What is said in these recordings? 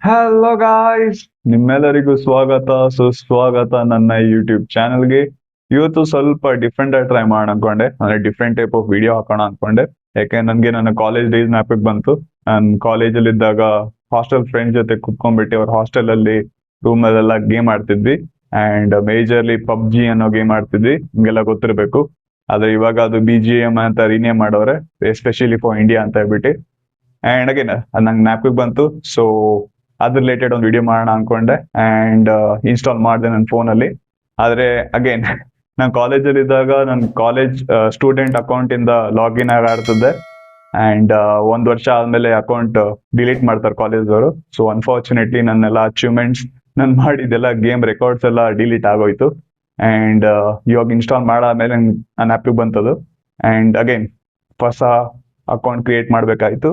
Hello guys, ನಿಮ್ಮೆಲ್ಲರಿಗೂ ಸ್ವಾಗತ ಸುಸ್ವಾಗತ ನನ್ನ ಯೂಟ್ಯೂಬ್ ಚಾನಲ್ಗೆ. ಇವತ್ತು ಸ್ವಲ್ಪ ಡಿಫ್ರೆಂಟ್ ಆಗಿ ಟ್ರೈ ಮಾಡೋಣ ಅನ್ಕೊಂಡೆ, ಅಂದ್ರೆ ಡಿಫ್ರೆಂಟ್ ಟೈಪ್ ಆಫ್ ವಿಡಿಯೋ ಹಾಕೋಣ ಅನ್ಕೊಂಡೆ. ಯಾಕೆ ನನ್ಗೆ ನನ್ನ ಕಾಲೇಜ್ ಡೇಸ್ ಜ್ಞಾಪಕ ಬಂತು. ನಾನು ಕಾಲೇಜಲ್ಲಿ ಇದ್ದಾಗ ಹಾಸ್ಟೆಲ್ ಫ್ರೆಂಡ್ ಜೊತೆ ಕುತ್ಕೊಂಡ್ಬಿಟ್ಟು ಅವ್ರ ಹಾಸ್ಟೆಲ್ ಅಲ್ಲಿ ರೂಮ್ ಅಲ್ಲೆಲ್ಲ ಗೇಮ್ ಆಡ್ತಿದ್ವಿ. ಅಂಡ್ ಮೇಜರ್ಲಿ ಪಬ್ಜಿ ಅನ್ನೋ ಗೇಮ್ ಆಡ್ತಿದ್ವಿ, ನಿಮ್ಗೆಲ್ಲ ಗೊತ್ತಿರ್ಬೇಕು. ಆದ್ರೆ ಇವಾಗ ಅದು BGM ಅಂತ ರೀನೇಮ್ ಮಾಡೋರೆ, ಎಸ್ಪೆಷಲಿ ಫಾರ್ ಇಂಡಿಯಾ ಅಂತ ಹೇಳ್ಬಿಟ್ಟು. ಅಂಡ್ ಅಗೇನ್ ಅದು ನಂಗೆ ಜ್ಞಾಪಕ ಬಂತು. ಸೊ ಅದ್ರ ರಿಲೇಟೆಡ್ ಒಂದು ವಿಡಿಯೋ ಮಾಡೋಣ ಅನ್ಕೊಂಡೆ ಅಂಡ್ ಇನ್ಸ್ಟಾಲ್ ಮಾಡಿದೆ ನನ್ನ ಫೋನಲ್ಲಿ. ಆದ್ರೆ ಅಗೇನ್ ನಾನು ಕಾಲೇಜಲ್ಲಿ ಇದ್ದಾಗ ನನ್ನ ಕಾಲೇಜ್ ಸ್ಟೂಡೆಂಟ್ ಅಕೌಂಟ್ ಇಂದ ಲಾಗಿನ್ ಆಗಿ ಆಡ್ತಿದ್ದೆ. ಅಂಡ್ ಒಂದ್ ವರ್ಷ ಆದ್ಮೇಲೆ ಅಕೌಂಟ್ ಡಿಲೀಟ್ ಮಾಡ್ತಾರೆ ಕಾಲೇಜ್ ಅವರು. ಸೊ ಅನ್ಫಾರ್ಚುನೇಟ್ಲಿ ನನ್ನೆಲ್ಲ ಅಚೀವ್ಮೆಂಟ್ಸ್, ನಾನು ಮಾಡಿದ್ದೆಲ್ಲ ಗೇಮ್ ರೆಕಾರ್ಡ್ಸ್ ಎಲ್ಲ ಡಿಲೀಟ್ ಆಗೋಯ್ತು. ಅಂಡ್ ಇವಾಗ ಇನ್ಸ್ಟಾಲ್ ಮಾಡಾದ್ಮೇಲೆ ನನ್ನ ಆ್ಯಪಿಗೆ ಬಂತದು. ಅಂಡ್ ಅಗೇನ್ ಹೊಸ ಅಕೌಂಟ್ ಕ್ರಿಯೇಟ್ ಮಾಡ್ಬೇಕಾಯ್ತು.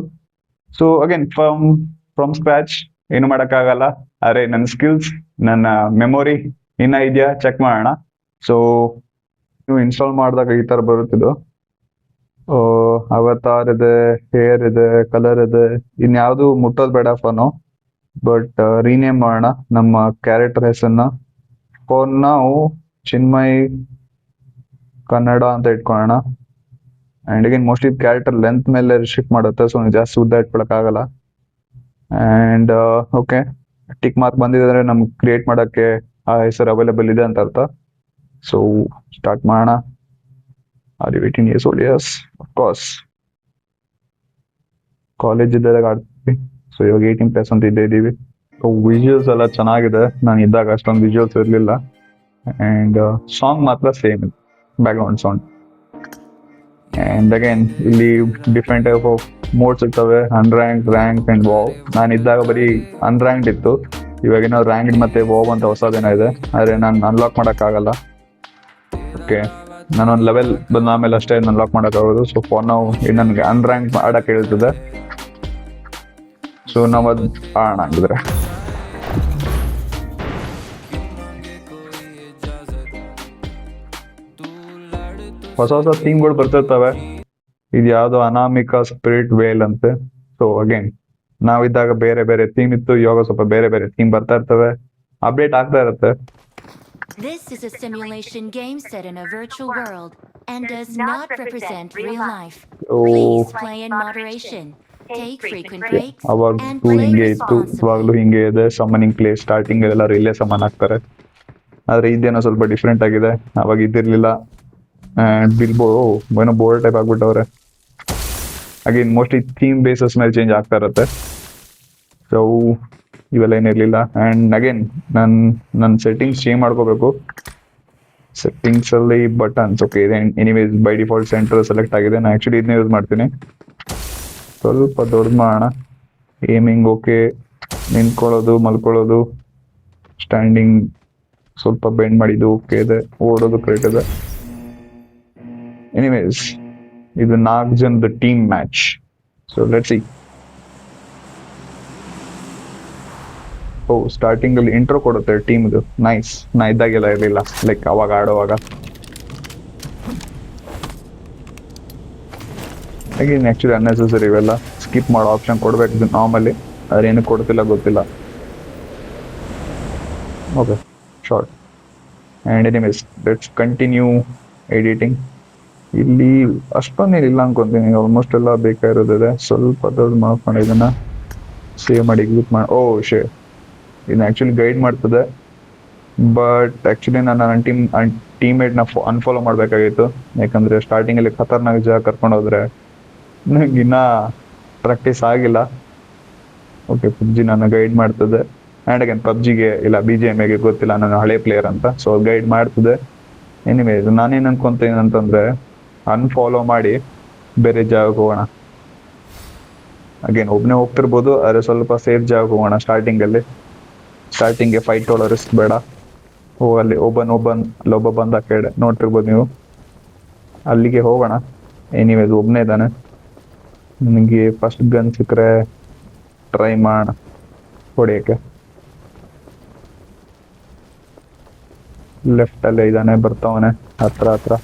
ಸೊ ಅಗೇನ್ ಫ್ರಮ್ ಸ್ಕ್ರಾಚ್ ಏನು ಮಾಡೋಕ್ಕಾಗಲ್ಲ. ಆದ್ರೆ ನನ್ನ ಸ್ಕಿಲ್ಸ್, ನನ್ನ ಮೆಮೊರಿ ಇನ್ನ ಇದೆಯಾ ಚೆಕ್ ಮಾಡೋಣ. ಸೊ ನೀವು ಇನ್ಸ್ಟಾಲ್ ಮಾಡಿದಾಗ ಈ ತರ ಬರುತ್ತಿದ್ದು, ಅವತಾರ್ ಇದೆ, ಹೇರ್ ಇದೆ, ಕಲರ್ ಇದೆ. ಇನ್ಯಾವುದು ಮುಟ್ಟೋದು ಬೇಡ ಫೋನು. ಬಟ್ ರೀನೇಮ್ ಮಾಡೋಣ ನಮ್ಮ ಕ್ಯಾರೆಕ್ಟರ್ ಹೆಸರನ್ನ. ಫೋನ್ ನಾವು ಚಿನ್ಮಯ್ ಕನ್ನಡ ಅಂತ ಇಟ್ಕೊಳ್ಳೋಣ. And again mostly character length ಮೇಲೆ ರಿಸ್ಟ್ರಿಕ್ಟ್ ಮಾಡುತ್ತೆ, ಸೊ ಜಾಸ್ತಿ ಉದ್ದ ಇಟ್ಕೊಳಕ್ಕಾಗಲ್ಲ. ಅಂಡ್ ಓಕೆ, ಟಿಕ್ ಮಾರ್ಕ್ ಬಂದಿದ್ರೆ ನಮ್ಗೆ ಕ್ರಿಯೇಟ್ ಮಾಡೋಕ್ಕೆ ಆ ಹೆಸರು ಅವೈಲೇಬಲ್ ಇದೆ ಅಂತ ಅರ್ಥ. ಸೊ ಸ್ಟಾರ್ಟ್ ಮಾಡೋಣ. Are you 18 years old? Yes, of course. College ಇದ್ದಾಗ ಆಡ್ತೀವಿ. ಸೊ ಇವಾಗ 18+ ಅಂತ ಇದ್ದೇ ಇದ್ದೀವಿ. ವಿಜುವಲ್ಸ್ ಎಲ್ಲ ಚೆನ್ನಾಗಿದೆ. ನಾನು ಇದ್ದಾಗ ಅಷ್ಟೊಂದು ವಿಜುವಲ್ಸ್ ಇರಲಿಲ್ಲ. ಅಂಡ್ ಸಾಂಗ್ ಮಾತ್ರ ಸೇಮ್ ಇದೆ, ಬ್ಯಾಕ್ಗ್ರೌಂಡ್ ಸೌಂಡ್. ಅಂಡ್ ಅಗೇನ್ ಇಲ್ಲಿ ಡಿಫ್ರೆಂಟ್ ಟೈಪ್ ಆಫ್ ಮೋಡ್ಸ್ ಇರ್ತವೆ, ಅನ್ರ್ಯಾಂಕ್, ರ್ಯಾಂಕ್ ಅಂಡ್ ವಾವ್. ನಾನು ಇದ್ದಾಗ ಬರೀ ಅನ್ರ್ಯಾಂಕ್ಡ್ ಇತ್ತು. ಇವಾಗೇನೋ ರ್ಯಾಂಕ್ಡ್ ಮತ್ತೆ ವಾವ್ ಅಂತ ಹೊಸದೇನೋ ಇದೆ, ಆದ್ರೆ ನಾನು ಅನ್ಲಾಕ್ ಮಾಡೋಕ್ಕಾಗಲ್ಲ. ಓಕೆ, ನಾನೊಂದು ಲೆವೆಲ್ ಬಂದ ಆಮೇಲೆ ಅಷ್ಟೇ ಅನ್ಲಾಕ್ ಮಾಡೋಕ್ಕಾಗೋದು. ಸೊ ಫಾರ್ ನಾವು ನನಗೆ ಅನ್ರ್ಯಾಂಕ್ ಆಡಕ್ಕೆ ಹೇಳ್ತದೆ. ಸೊ ನಾವು ಅದು ಆಡೋಣ ಆಗಿದ್ರೆ. ಹೊಸ ಹೊಸ ಥೀಮ್ಗಳು ಬರ್ತಿರ್ತವೆ. ಇದು ಯಾವ್ದೋ ಅನಾಮಿಕಾ ಸ್ಪಿರಿಟ್ ವೇಲ್ ಅಂತೆ. ಸೊ ಅಗೇನ್ ನಾವಿದ್ದಾಗ ಬೇರೆ ಬೇರೆ ಥೀಮ್ ಇತ್ತು, ಇವಾಗ ಸ್ವಲ್ಪ ಬೇರೆ ಬೇರೆ ಥೀಮ್ ಬರ್ತಾ ಇರ್ತವೆ, ಅಪ್ಡೇಟ್ ಆಗ್ತಾ ಇರುತ್ತೆ. This is a simulation game set in a virtual world and does not represent real life. Please play in moderation. Take frequent breaks and ಅವಾಗೂ play ಹಿಂಗೆ ಇತ್ತು, ಇವಾಗ್ಲೂ responsibly. ಹಿಂಗೆ ಇದೆ. ಸಮ್ಮನಿಂಗ್ ಪ್ಲೇ ಸ್ಟಾರ್ಟಿಂಗ್ ಎಲ್ಲ ರಿಲೇ ಸಮ್ಮನ್ ಆಗ್ತಾರೆ. ಆದ್ರೆ ಇದೇನೋ ಸ್ವಲ್ಪ ಡಿಫ್ರೆಂಟ್ ಆಗಿದೆ, ಅವಾಗ ಇದ್ದಿರ್ಲಿಲ್ಲ. ಅಂಡ್ ಏನೋ ಬೋರ್ಡ್ ಟೈಪ್ ಆಗ್ಬಿಟ್ಟವ್ರೆ. ಅಗೇನ್ ಮೋಸ್ಟ್ಲಿ ಥೀಮ್ ಬೇಸಸ್ ಮೇಲೆ ಚೇಂಜ್ ಆಗ್ತಾ ಇರುತ್ತೆ. ಸೊ ಇವೆಲ್ಲ ಏನಿರಲಿಲ್ಲ. ಆ್ಯಂಡ್ ಅಗೇನ್ ನನ್ನ ಸೆಟ್ಟಿಂಗ್ಸ್ ಚೇಂಜ್ ಮಾಡ್ಕೋಬೇಕು. ಸೆಟ್ಟಿಂಗ್ಸ್ ಅಲ್ಲಿ ಬಟನ್ಸ್ ಓಕೆ ಇದೆ. Anyways by default centre select ಆಗಿದೆ. ನಾನು ಆ್ಯಕ್ಚುಲಿ ಇದನ್ನ ಯೂಸ್ ಮಾಡ್ತೀನಿ. ಸ್ವಲ್ಪ ದೊಡ್ಡ ಮಾಡೋಣ. ಏಮಿಂಗ್ ಓಕೆ, ನಿಂತ್ಕೊಳ್ಳೋದು, ಮಲ್ಕೊಳ್ಳೋದು, ಸ್ಟ್ಯಾಂಡಿಂಗ್ ಸ್ವಲ್ಪ ಬೆಂಡ್ ಮಾಡಿದ್ದು ಓಕೆ ಇದೆ, ಓಡೋದು ಕರೆಕ್ಟ್ ಇದೆ. ಎನಿವೇಸ್ ಇದು 4 ಜನದ team match. So let's see. Starting ಅಲ್ಲಿ ಇಂಟ್ರೋ ಕೊಡುತ್ತೆ ಟೀಮ್ದು. ನೈಸ್. ನಾ ಇದ್ದಾಗೆಲ್ಲ ಇರಲಿಲ್ಲ, ಲೈಕ್ ಅವಾಗ ಆಡೋವಾಗ. ಅಗೇನ್ ಆಕ್ಚುಲಿ ಅನ್ನೆಸೆಸರಿ ಇವೆಲ್ಲ ಸ್ಕಿಪ್ ಮಾಡೋ ಆಪ್ಷನ್ ಕೊಡ್ಬೇಕು ನಾರ್ಮಲಿ, ಆದ್ರೆ ಏನು ಕೊಡ್ತಿಲ್ಲ ಗೊತ್ತಿಲ್ಲ. Okay, short. And anyways let's continue editing. ಇಲ್ಲಿ ಅಷ್ಟೊಂದೇನಿಲ್ಲ ಅನ್ಕೊಂತೀನಿ, ಆಲ್ಮೋಸ್ಟ್ ಎಲ್ಲ ಬೇಕಾಗಿರೋದಿದೆ. ಸ್ವಲ್ಪ ದೊಡ್ಡ ಮಾಡ್ಕೊಂಡು ಇದನ್ನ ಸೇವ್ ಮಾಡಿ ಎಕ್ಸಿಟ್ ಮಾಡಿ. ಶೇ, ಇದನ್ನ ಆ್ಯಕ್ಚುಲಿ ಗೈಡ್ ಮಾಡ್ತದೆ. ಬಟ್ ಆ್ಯಕ್ಚುಲಿ ನಾನು ನನ್ನ ಟೀಮ್ಮೇಟ್ನ ಅನ್ಫಾಲೋ ಮಾಡಬೇಕಾಗಿತ್ತು. ಯಾಕಂದರೆ ಸ್ಟಾರ್ಟಿಂಗಲ್ಲಿ ಖತರ್ನಾಕ್ ಜಾಗ ಕರ್ಕೊಂಡು ಹೋದ್ರೆ ನನಗೆ ಇನ್ನೂ ಪ್ರಾಕ್ಟೀಸ್ ಆಗಿಲ್ಲ. ಓಕೆ, ಪಬ್ಜಿ ನನ್ನ ಗೈಡ್ ಮಾಡ್ತದೆ. ಆ್ಯಂಡ್ ಅಗೇನ್ ಪಬ್ಜಿಗೆ ಇಲ್ಲ BGMಗೆ ಗೊತ್ತಿಲ್ಲ, ನಾನು ಹಳೆ ಪ್ಲೇಯರ್ ಅಂತ. ಸೊ ಗೈಡ್ ಮಾಡ್ತದೆ. ಎನಿವೇಸ್ ನಾನೇನು ಅನ್ಕೊಂತೀನಿ ಅಂತಂದರೆ, ಅನ್ಫಾಲೋ ಮಾಡಿ ಬೇರೆ ಜಾಗಕ್ಕೆ ಹೋಗೋಣ. ಅಗೇನ್ ಒಬ್ಬನೇ ಹೋಗ್ತಿರ್ಬೋದು, ಆದರೆ ಸ್ವಲ್ಪ ಸೇಫ್ ಜಾಗಕ್ಕೆ ಹೋಗೋಣ. ಸ್ಟಾರ್ಟಿಂಗ್ಗೆ ಫೈಟ್ ತೊಗೊಳ್ಳೋ ರಿಸ್ಕ್ ಬೇಡ. ಅಲ್ಲಿ ಅಲ್ಲೊಬ್ಬ ಬಂದ ಕಡೆ ನೋಡ್ತಿರ್ಬೋದು ನೀವು, ಅಲ್ಲಿಗೆ ಹೋಗೋಣ. ಎನಿವೇಸ್ ಒಬ್ಬನೇ ಇದ್ದಾನೆ. ನನಗೆ ಫಸ್ಟ್ ಗನ್ ಸಿಕ್ಕರೆ ಟ್ರೈ ಮಾಡೋಣ ಹೊಡೆಯೋಕ್ಕೆ. ಲೆಫ್ಟಲ್ಲೇ ಇದ್ದಾನೆ, ಬರ್ತಾವನೆ ಹತ್ರ.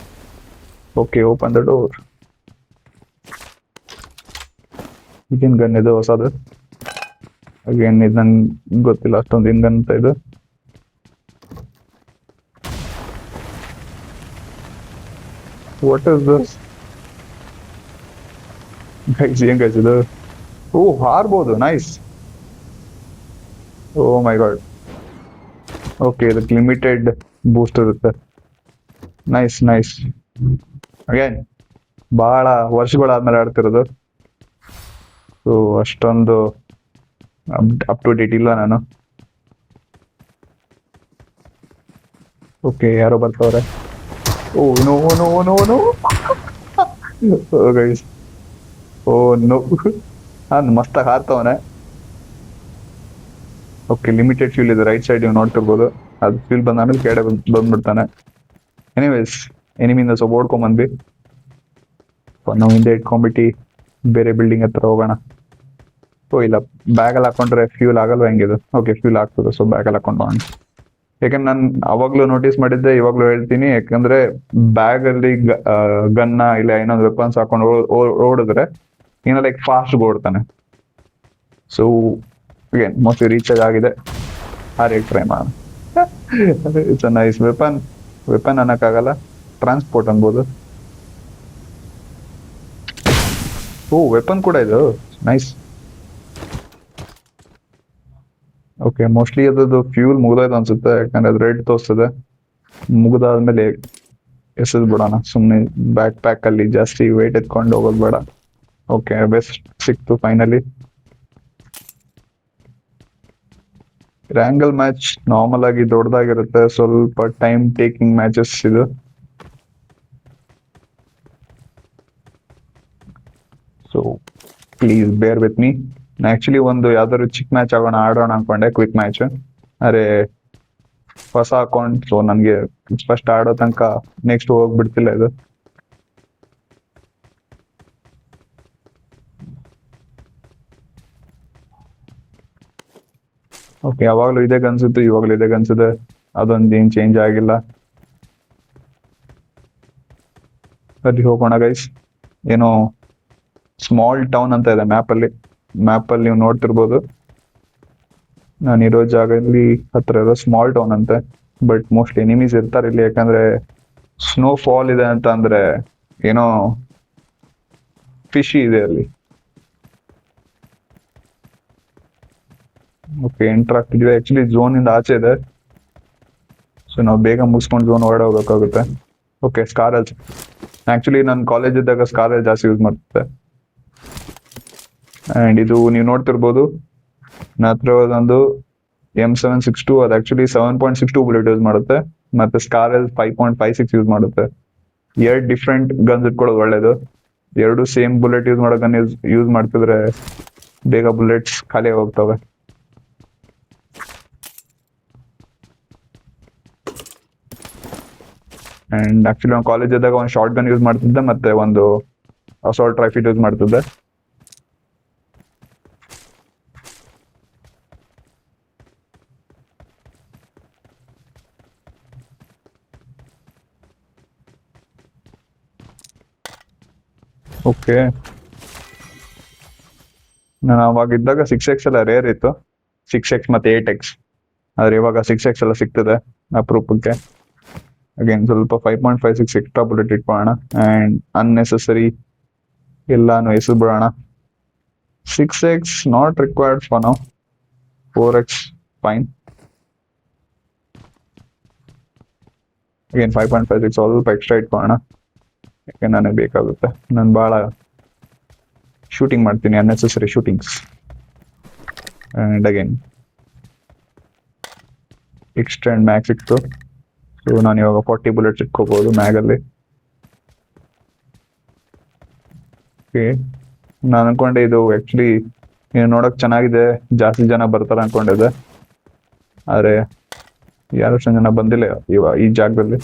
Okay, open the door. ಇದೇನು ಗನ್ ಇದು ಹೊಸದು? ಅಗೇನ್ ಇದು ನಂಗೆ ಗೊತ್ತಿಲ್ಲ ಅಷ್ಟೊಂದು ಹಿಂಗಂತ ಇದು. What is this guys? ಏನ್ ಗೈಸ್ ಇದು? ಓ, ಹಾರ್ಬೋದು. Nice. Oh my god. Okay, ಇದಕ್ಕೆ ಲಿಮಿಟೆಡ್ ಬೂಸ್ಟ್ ಇರುತ್ತೆ. Nice nice. ಅಗೇನ್ ಬಹಳ ವರ್ಷಗಳಾದ್ಮೇಲೆ ಆಡ್ತಿರೋದು, ಸೊ ಅಷ್ಟೊಂದು ಅಪ್ ಟು ಡೇಟ್ ಇಲ್ಲ ನಾನು. ಓಕೆ, ಯಾರೋ ಬರ್ತಾವ್ರೆ. Oh no no no no guys. Oh no, ಮಸ್ತಾಗಿ ಹಾರ್ತವನೆ. ಓಕೆ, ಲಿಮಿಟೆಡ್ ಫ್ಯೂಲ್ ಇದೆ ರೈಟ್ ಸೈಡ್, ನೀವು ನೋಡ್ತಿರ್ಬೋದು. ಅದು ಫ್ಯೂಲ್ ಬಂದ ಆಮೇಲೆ ಕೆಳಗಡೆ ಬಂದ್ಬಿಡ್ತಾನೆ. ಎನಿವೇಸ್, ಎನಿಮಿಂದ ಸ್ವಲ್ಪ ಓಡ್ಕೊಂಬಂದ್ವಿ. ನಾವು ಹಿಂದೆ ಇಟ್ಕೊಂಡ್ಬಿಟ್ಟು ಬೇರೆ ಬಿಲ್ಡಿಂಗ್ ಹತ್ರ ಹೋಗೋಣ. ಓ ಇಲ್ಲ, ಬ್ಯಾಗಲ್ಲಿ ಹಾಕೊಂಡ್ರೆ ಫ್ಯೂಲ್ ಆಗಲ್ವ ಹೆಂಗಿದು? ಓಕೆ, ಫ್ಯೂಲ್ ಆಗ್ತದೆ. ಸೊ ಬ್ಯಾಗಲ್ಲಿ ಹಾಕೊಂಡು ಹೋಗೋಣ. ಯಾಕಂದ್ರೆ ನಾನು ಅವಾಗ್ಲೂ ನೋಟಿಸ್ ಮಾಡಿದ್ದೆ, ಇವಾಗ್ಲೂ ಹೇಳ್ತೀನಿ. ಯಾಕಂದ್ರೆ ಬ್ಯಾಗ್ ಅಲ್ಲಿ ಗನ್ನ ಇಲ್ಲ ಇನ್ನೊಂದು ವೆಪನ್ಸ್ ಹಾಕೊಂಡು ಓಡಿದ್ರೆ ಏನೋ ಲೈಕ್ ಫಾಸ್ಟ್ ಓಡ್ತಾನೆ. ಸೊ ಅಗೇನ್ ಮೋಸ್ಟ್ಲಿ ರೀಚಾರ್ಜ್ ಆಗಿದೆ. ಟ್ರೈ ಮಾಡೋಣ. It's a nice weapon. Weapon ಅನ್ನಕ್ಕಾಗಲ್ಲ, ಟ್ರಾನ್ಸ್ಪೋರ್ಟ್ ಅನ್ಬೋದು. ಓ, ವೆಪನ್ ಕೂಡ ಇದು. ನೈಸ್. ಓಕೆ, ಮೋಸ್ಟ್ಲಿ ಅದ್ರದ್ದು ಫ್ಯೂಲ್ ಮುಗ್ದೋಯ್ತು ಅನ್ಸುತ್ತೆ, ಯಾಕಂದ್ರೆ ಅದು ರೆಡ್ ತೋರಿಸ್ತದೆ. ಮುಗ್ದಾದ್ಮೇಲೆ ಎಸೆದ್ ಬಿಡೋಣ ಸುಮ್ಮನೆ. ಬ್ಯಾಕ್ ಪ್ಯಾಕ್ ಅಲ್ಲಿ ಜಾಸ್ತಿ ವೇಟ್ ಎತ್ಕೊಂಡು ಹೋಗೋದು ಬೇಡ. ಓಕೆ, ಬೆಸ್ಟ್ ಸಿಕ್ತು ಫೈನಲಿ. ರ್ಯಾಂಗಲ್ ಮ್ಯಾಚ್ ನಾರ್ಮಲ್ ಆಗಿ ದೊಡ್ಡದಾಗಿರುತ್ತೆ, ಸ್ವಲ್ಪ ಟೈಮ್ ಟೇಕಿಂಗ್ ಮ್ಯಾಚಸ್ ಇದು. ಸೊ ಪ್ಲೀಸ್ ಬೇರ್ ವಿತ್ ಮೀ. ಆಕ್ಚುಲಿ ಒಂದು ಯಾವ್ದಾದ್ರು ಚಿಕ್ಕ ಮ್ಯಾಚ್ ಆಡೋಣ ಅನ್ಕೊಂಡೆ, ಕ್ವಿಕ್ ಮ್ಯಾಚ್. ಅರೆ ಹೊಸ ಅಕೌಂಟ್, ಸೊ ನನಗೆ ಫಸ್ಟ್ ಆಡೋ ತನಕ ನೆಕ್ಸ್ಟ್ ಹೋಗ್ಬಿಡ್ತಿಲ್ಲ ಇದು. ಓಕೆ, ಯಾವಾಗಲೂ ಇದೇ ಅನ್ಸುತ್ತೆ, ಇವಾಗಲೂ ಇದೇ ಅನ್ಸುತ್ತೆ. ಅದೊಂದು ಏನ್ ಚೇಂಜ್ ಆಗಿಲ್ಲ. ಅಲ್ಲಿ ಹೋಗೋಣ ಗೈಸ್. ಏನೋ ಸ್ಮಾಲ್ ಟೌನ್ ಅಂತ ಇದೆ ಮ್ಯಾಪಲ್ಲಿ ನೀವು ನೋಡ್ತಿರ್ಬೋದು. ನಾನಿರೋ ಜಾಗದಲ್ಲಿ ಹತ್ರ ಇರೋ ಸ್ಮಾಲ್ ಟೌನ್ ಅಂತೆ. ಬಟ್ ಮೋಸ್ಟ್ಲಿ ಎನಿಮೀಸ್ ಇರ್ತಾರೆ ಇಲ್ಲಿ, ಯಾಕಂದ್ರೆ ಸ್ನೋ ಫಾಲ್ ಇದೆ ಅಂತ ಅಂದ್ರೆ ಏನೋ ಫಿಶಿ ಇದೆ ಅಲ್ಲಿ. ಓಕೆ, ಎಂಟರ್ ಆಗ್ತಿದ್ವಿ. ಆಕ್ಚುಲಿ ಝೋನ್ ಇಂದ ಆಚೆ ಇದೆ, ಸೊ ನಾವು ಬೇಗ ಮುಗಿಸ್ಕೊಂಡು ಝೋನ್ ಹೊರಡೆ ಹೋಗ್ಬೇಕಾಗುತ್ತೆ. ಓಕೆ, ಸ್ಕಾರಲ್ಸ್. ಆಕ್ಚುಲಿ ನಾನು ಕಾಲೇಜ್ ಇದ್ದಾಗ ಸ್ಕಾರಲ್ ಜಾಸ್ತಿ ಯೂಸ್ ಮಾಡ್ತಿದ್ದೆ. ಅಂಡ್ ಇದು ನೀವು ನೋಡ್ತಿರ್ಬೋದು, ನನ್ನ ಹತ್ರ ಒಂದು M762. ಅದು ಆಕ್ಚುಲಿ 7.62 ಬುಲೆಟ್ ಯೂಸ್ ಮಾಡುತ್ತೆ, ಮತ್ತೆ ಸ್ಕಾರಲ್ 5.56 ಯೂಸ್ ಮಾಡುತ್ತೆ. ಎರಡು ಡಿಫ್ರೆಂಟ್ ಗನ್ಸ್ ಇಟ್ಕೊಳ್ಳೋದು ಒಳ್ಳೇದು. ಎರಡು ಸೇಮ್ ಬುಲೆಟ್ ಯೂಸ್ ಮಾಡೋ ಗನ್ ಯೂಸ್ ಮಾಡ್ತಿದ್ರೆ ಬೇಗ ಬುಲೆಟ್ಸ್ ಖಾಲಿ ಹೋಗ್ತವೆ. ಅಂಡ್ ಆಕ್ಚುಲಿ ನಾನು ಕಾಲೇಜ್ ಇದ್ದಾಗ ಒಂದು ಶಾರ್ಟ್ ಗನ್ ಯೂಸ್ ಮಾಡ್ತಿದ್ದೆ, ಮತ್ತೆ ಒಂದು ಅಸಾಲ್ಟ್ ರೈಫಲ್ ಯೂಸ್ ಮಾಡ್ತಿದ್ದೆ. ಓಕೆ, ನಾನು ಅವಾಗ ಇದ್ದಾಗ 6x ಎಲ್ಲ ರೇರ್ ಇತ್ತು, 6x ಮತ್ತೆ 8x. ಆದ್ರೆ ಇವಾಗ 6x ಎಲ್ಲ ಸಿಗ್ತದೆ ಅಪರೂಪಕ್ಕೆ. ಅಗೇನ್ ಸ್ವಲ್ಪ 5.56 ಎಕ್ಸ್ಟ್ರಾ ಬುಲೆಟ್ ಇಟ್ಕೊಳ್ಳೋಣ. ಅಂಡ್ ಅನ್ನೆಸೆಸರಿ ಎಲ್ಲಾನು ಎಸೆದು ಬಿಡೋಣ. 6x not required for now, 4x fine. Again 5.56 ಸ್ವಲ್ಪ ಎಕ್ಸ್ಟ್ರಾ ಇಟ್ಕೊಳ್ಳೋಣ, ಯಾಕೆ ನನಗೆ ಬೇಕಾಗುತ್ತೆ. ನಾನು ಭಾಳ ಶೂಟಿಂಗ್ ಮಾಡ್ತೀನಿ, unnecessary shootings. And again extend mag ಸಿಕ್ತು, ಸೊ ನಾನು ಇವಾಗ 40 ಬುಲೆಟ್ಸ್ ಇಟ್ಕೋಬಹುದು ಮ್ಯಾಗಲ್ಲಿ. ಓಕೆ, ನಾನು ಅನ್ಕೊಂಡೆ ಇದು ಆಕ್ಚುಲಿ ನೋಡಕ್ ಚೆನ್ನಾಗಿದೆ, ಜಾಸ್ತಿ ಜನ ಬರ್ತಾರೆ ಅನ್ಕೊಂಡಿದ್ದೆ. ಆದ್ರೆ ಯಾರು ಜನ ಬಂದಿಲ್ಲ ಈ ಜಾಗದಲ್ಲಿ.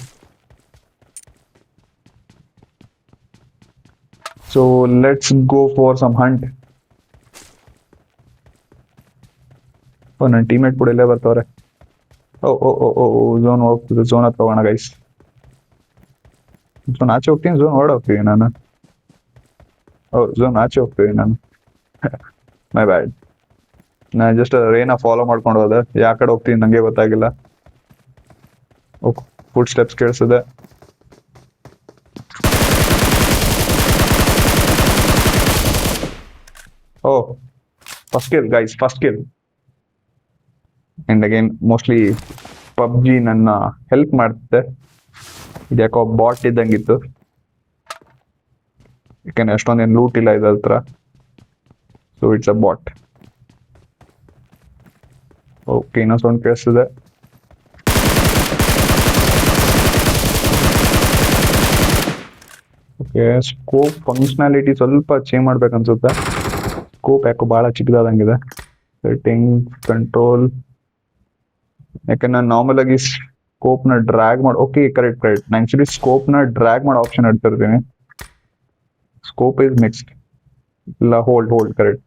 So let's go for some hunt. ನನ್ನ ಟೀಮೇಟ್ ಕೂಡ ಇಲ್ಲೇ ಬರ್ತಾವ್ರೆ. ಝೋನ್ ಹೋಗ್ತಿದೆ, ಝೋನ್ ಹತ್ರ ಹೋಗೋಣ ಗೈಸ್. ಝೋನ್ ಆಚೆ ಹೋಗ್ತೀನಿ, ಝೋನ್ ಹೊರಡೆ ಹೋಗ್ತೀನಿ ನಾನು. ಝೋನ್ ಆಚೆ ಹೋಗ್ತೀನಿ ನಾನು. ಮೈ ಬ್ಯಾಡ್. ನಾನು ಜಸ್ಟ್ ರೇನ ಫಾಲೋ ಮಾಡ್ಕೊಂಡು ಹೋದೆ, ಯಾವ ಕಡೆ ಹೋಗ್ತೀನಿ ನಂಗೆ ಗೊತ್ತಾಗಿಲ್ಲ. ಫುಡ್ ಸ್ಟೆಪ್ಸ್ ಕೇಳಿಸಿದೆ. Oh, first kill guys, first kill. And again mostly PUBG ನನ್ನ ಹೆಲ್ಪ್ ಮಾಡ್ತಿದೆ. ಇದ್ಯಾಕೋ ಬಾಟ್ ಇದ್ದಂಗಿತ್ತು, ಯಾಕಂದ್ರೆ ಅಷ್ಟೊಂದೇನು ಲೂಟ್ ಇಲ್ಲ ಇದ್ರ ಹತ್ರ. So it's a bot. Okay, ಇನ್ನೊಂದು ಸೌಂಡ್ ಕೇಳಿಸ್ತಿದೆ. ಓಕೆ, ಸ್ಕೋಪ್ ಫಂಕ್ಷನಾಲಿಟಿ ಸ್ವಲ್ಪ ಚೇಂಜ್ ಮಾಡ್ಬೇಕನ್ಸುತ್ತೆ. ಸ್ಕೋಪ್ ಯಾಕೋ ಭಾಳ ಚಿಕ್ಕದಾದಂಗಿದೆ. Setting, control. ಯಾಕಂದ್ರೆ ನಾನು ನಾರ್ಮಲ್ ಆಗಿ ಸ್ಕೋಪ್ನ ಡ್ರ್ಯಾಗ್ ಮಾಡಿ, ಓಕೆ ಕರೆಕ್ಟ್. ನಾನು ಆಕ್ಚುಲಿ ಸ್ಕೋಪ್ನ ಡ್ರ್ಯಾಗ್ ಮಾಡೋ ಆಪ್ಷನ್ ಇಡ್ತಿರ್ತೀನಿ. ಸ್ಕೋಪ್ ಇಸ್ ನೆಕ್ಸ್ಟ್, ಇಲ್ಲ hold correct.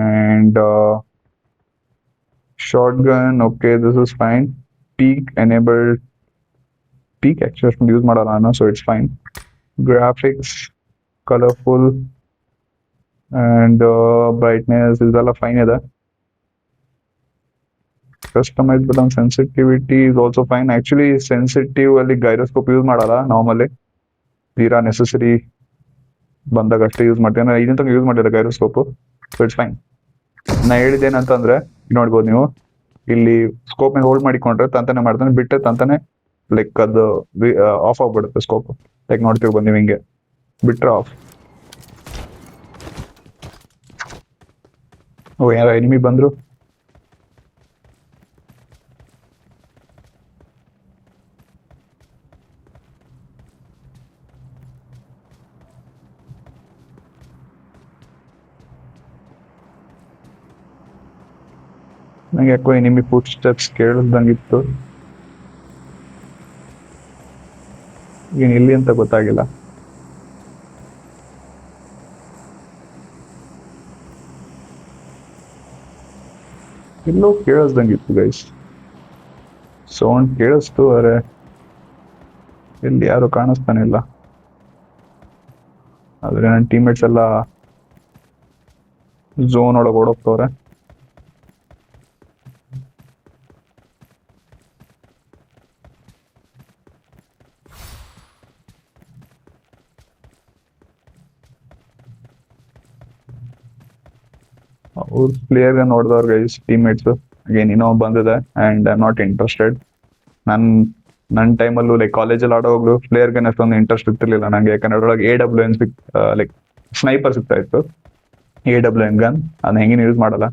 And short gun, okay this is fine. Peek enabled, peek actually use ಮಾಡಲ್ಲ ನಾನು, so it's fine. Graphics colourful and brightness ಇದೆಲ್ಲ ಫೈನ್ ಇದೆ. Customise button sensitivity is also fine. Actually sensitive ಅಲ್ಲಿ gyroscope use ಮಾಡಲ್ಲ normally, ತೀರಾ necessary ಬಂದಾಗ ಅಷ್ಟೇ use ಮಾಡ್ತೀನಿ. ನಾನು ಇದನ್ನ ಯೂಸ್ ಮಾಡಿಲ್ಲ ಗೈರೋಸ್ಕೋಪು, ಸೊ ಇಟ್ಸ್ ಫೈನ್. ನಾ ಹೇಳಿದ್ದೇನಂತಂದ್ರೆ ನೋಡ್ಬೋದು ನೀವು, ಇಲ್ಲಿ ಸ್ಕೋಪ್ ಮೇಲೆ ಹೋಲ್ಡ್ ಮಾಡಿಕೊಂಡ್ರೆ ತಂತಾನೆ ಮಾಡ್ತಾನೆ, ಬಿಟ್ಟರೆ ತಂತಾನೆ ಲೈಕ್ ಅದು ಆಫ್ ಆಗ್ಬಿಡುತ್ತೆ ಸ್ಕೋಪ್. ಲೈಕ್ ನೋಡ್ತೀವಿ ಬಂದು ನೀವು ಹಿಂಗೆ ಬಿಟ್ರೆ ಆಫ್. ಓ, ಯಾರೋ ಎನಿಮಿ ಬಂದ್ರು. ನಂಗೆ ಯಾಕೋ ಎನಿಮಿ ಫುಟ್ ಸ್ಟೆಪ್ಸ್ ಕೇಳಿದಂಗಿತ್ತು, ಏನು ಎಲ್ಲಿ ಅಂತ ಗೊತ್ತಾಗಿಲ್ಲ. ಎಲ್ಲೋ ಕೇಳಿಸ್ದಂಗಿತ್ತು ಗೈಸ್, ಸೌಂಡ್ ಕೇಳಿಸ್ತು, ಅರೆ ಎಲ್ಲಿ ಯಾರು ಕಾಣಿಸ್ತಾನೆ ಇಲ್ಲ. ಆದ್ರೆ ನನ್ನ ಟೀಮ್ಮೇಟ್ಸ್ ಎಲ್ಲ ಝೋನ್ ಒಳಗೆ ಓಡೋಗ್ತವ್ರೆ. ಅವ್ರ ಪ್ಲೇಯರ್ಗೆ ನೋಡಿದವ್ರ ಗೈಸ್ ಟೀಮ್ಮೇಟ್ಸ್ ಅಗೇನ್ ಇನ್ನೋ ಬಂದಿದೆ and I am not interested. ನನ್ನ ಟೈಮಲ್ಲೂ ಲೈಕ್ ಕಾಲೇಜಲ್ಲಿ ಆಡೋವಾಗಲೂ ಪ್ಲೇಯರ್ಗೆ ಅಷ್ಟೊಂದು ಇಂಟ್ರೆಸ್ಟ್ ಇರ್ತಿರ್ಲಿಲ್ಲ ನನಗೆ, ಯಾಕಂದ್ರೆ ಅದ್ರೊಳಗೆ AWM ಲೈಕ್ ಸ್ನೈಪರ್ ಸಿಗ್ತಾ ಇತ್ತು, AWM ಗನ್. ಅದನ್ನ ಹೆಂಗೇನು ಯೂಸ್ ಮಾಡಲ್ಲ,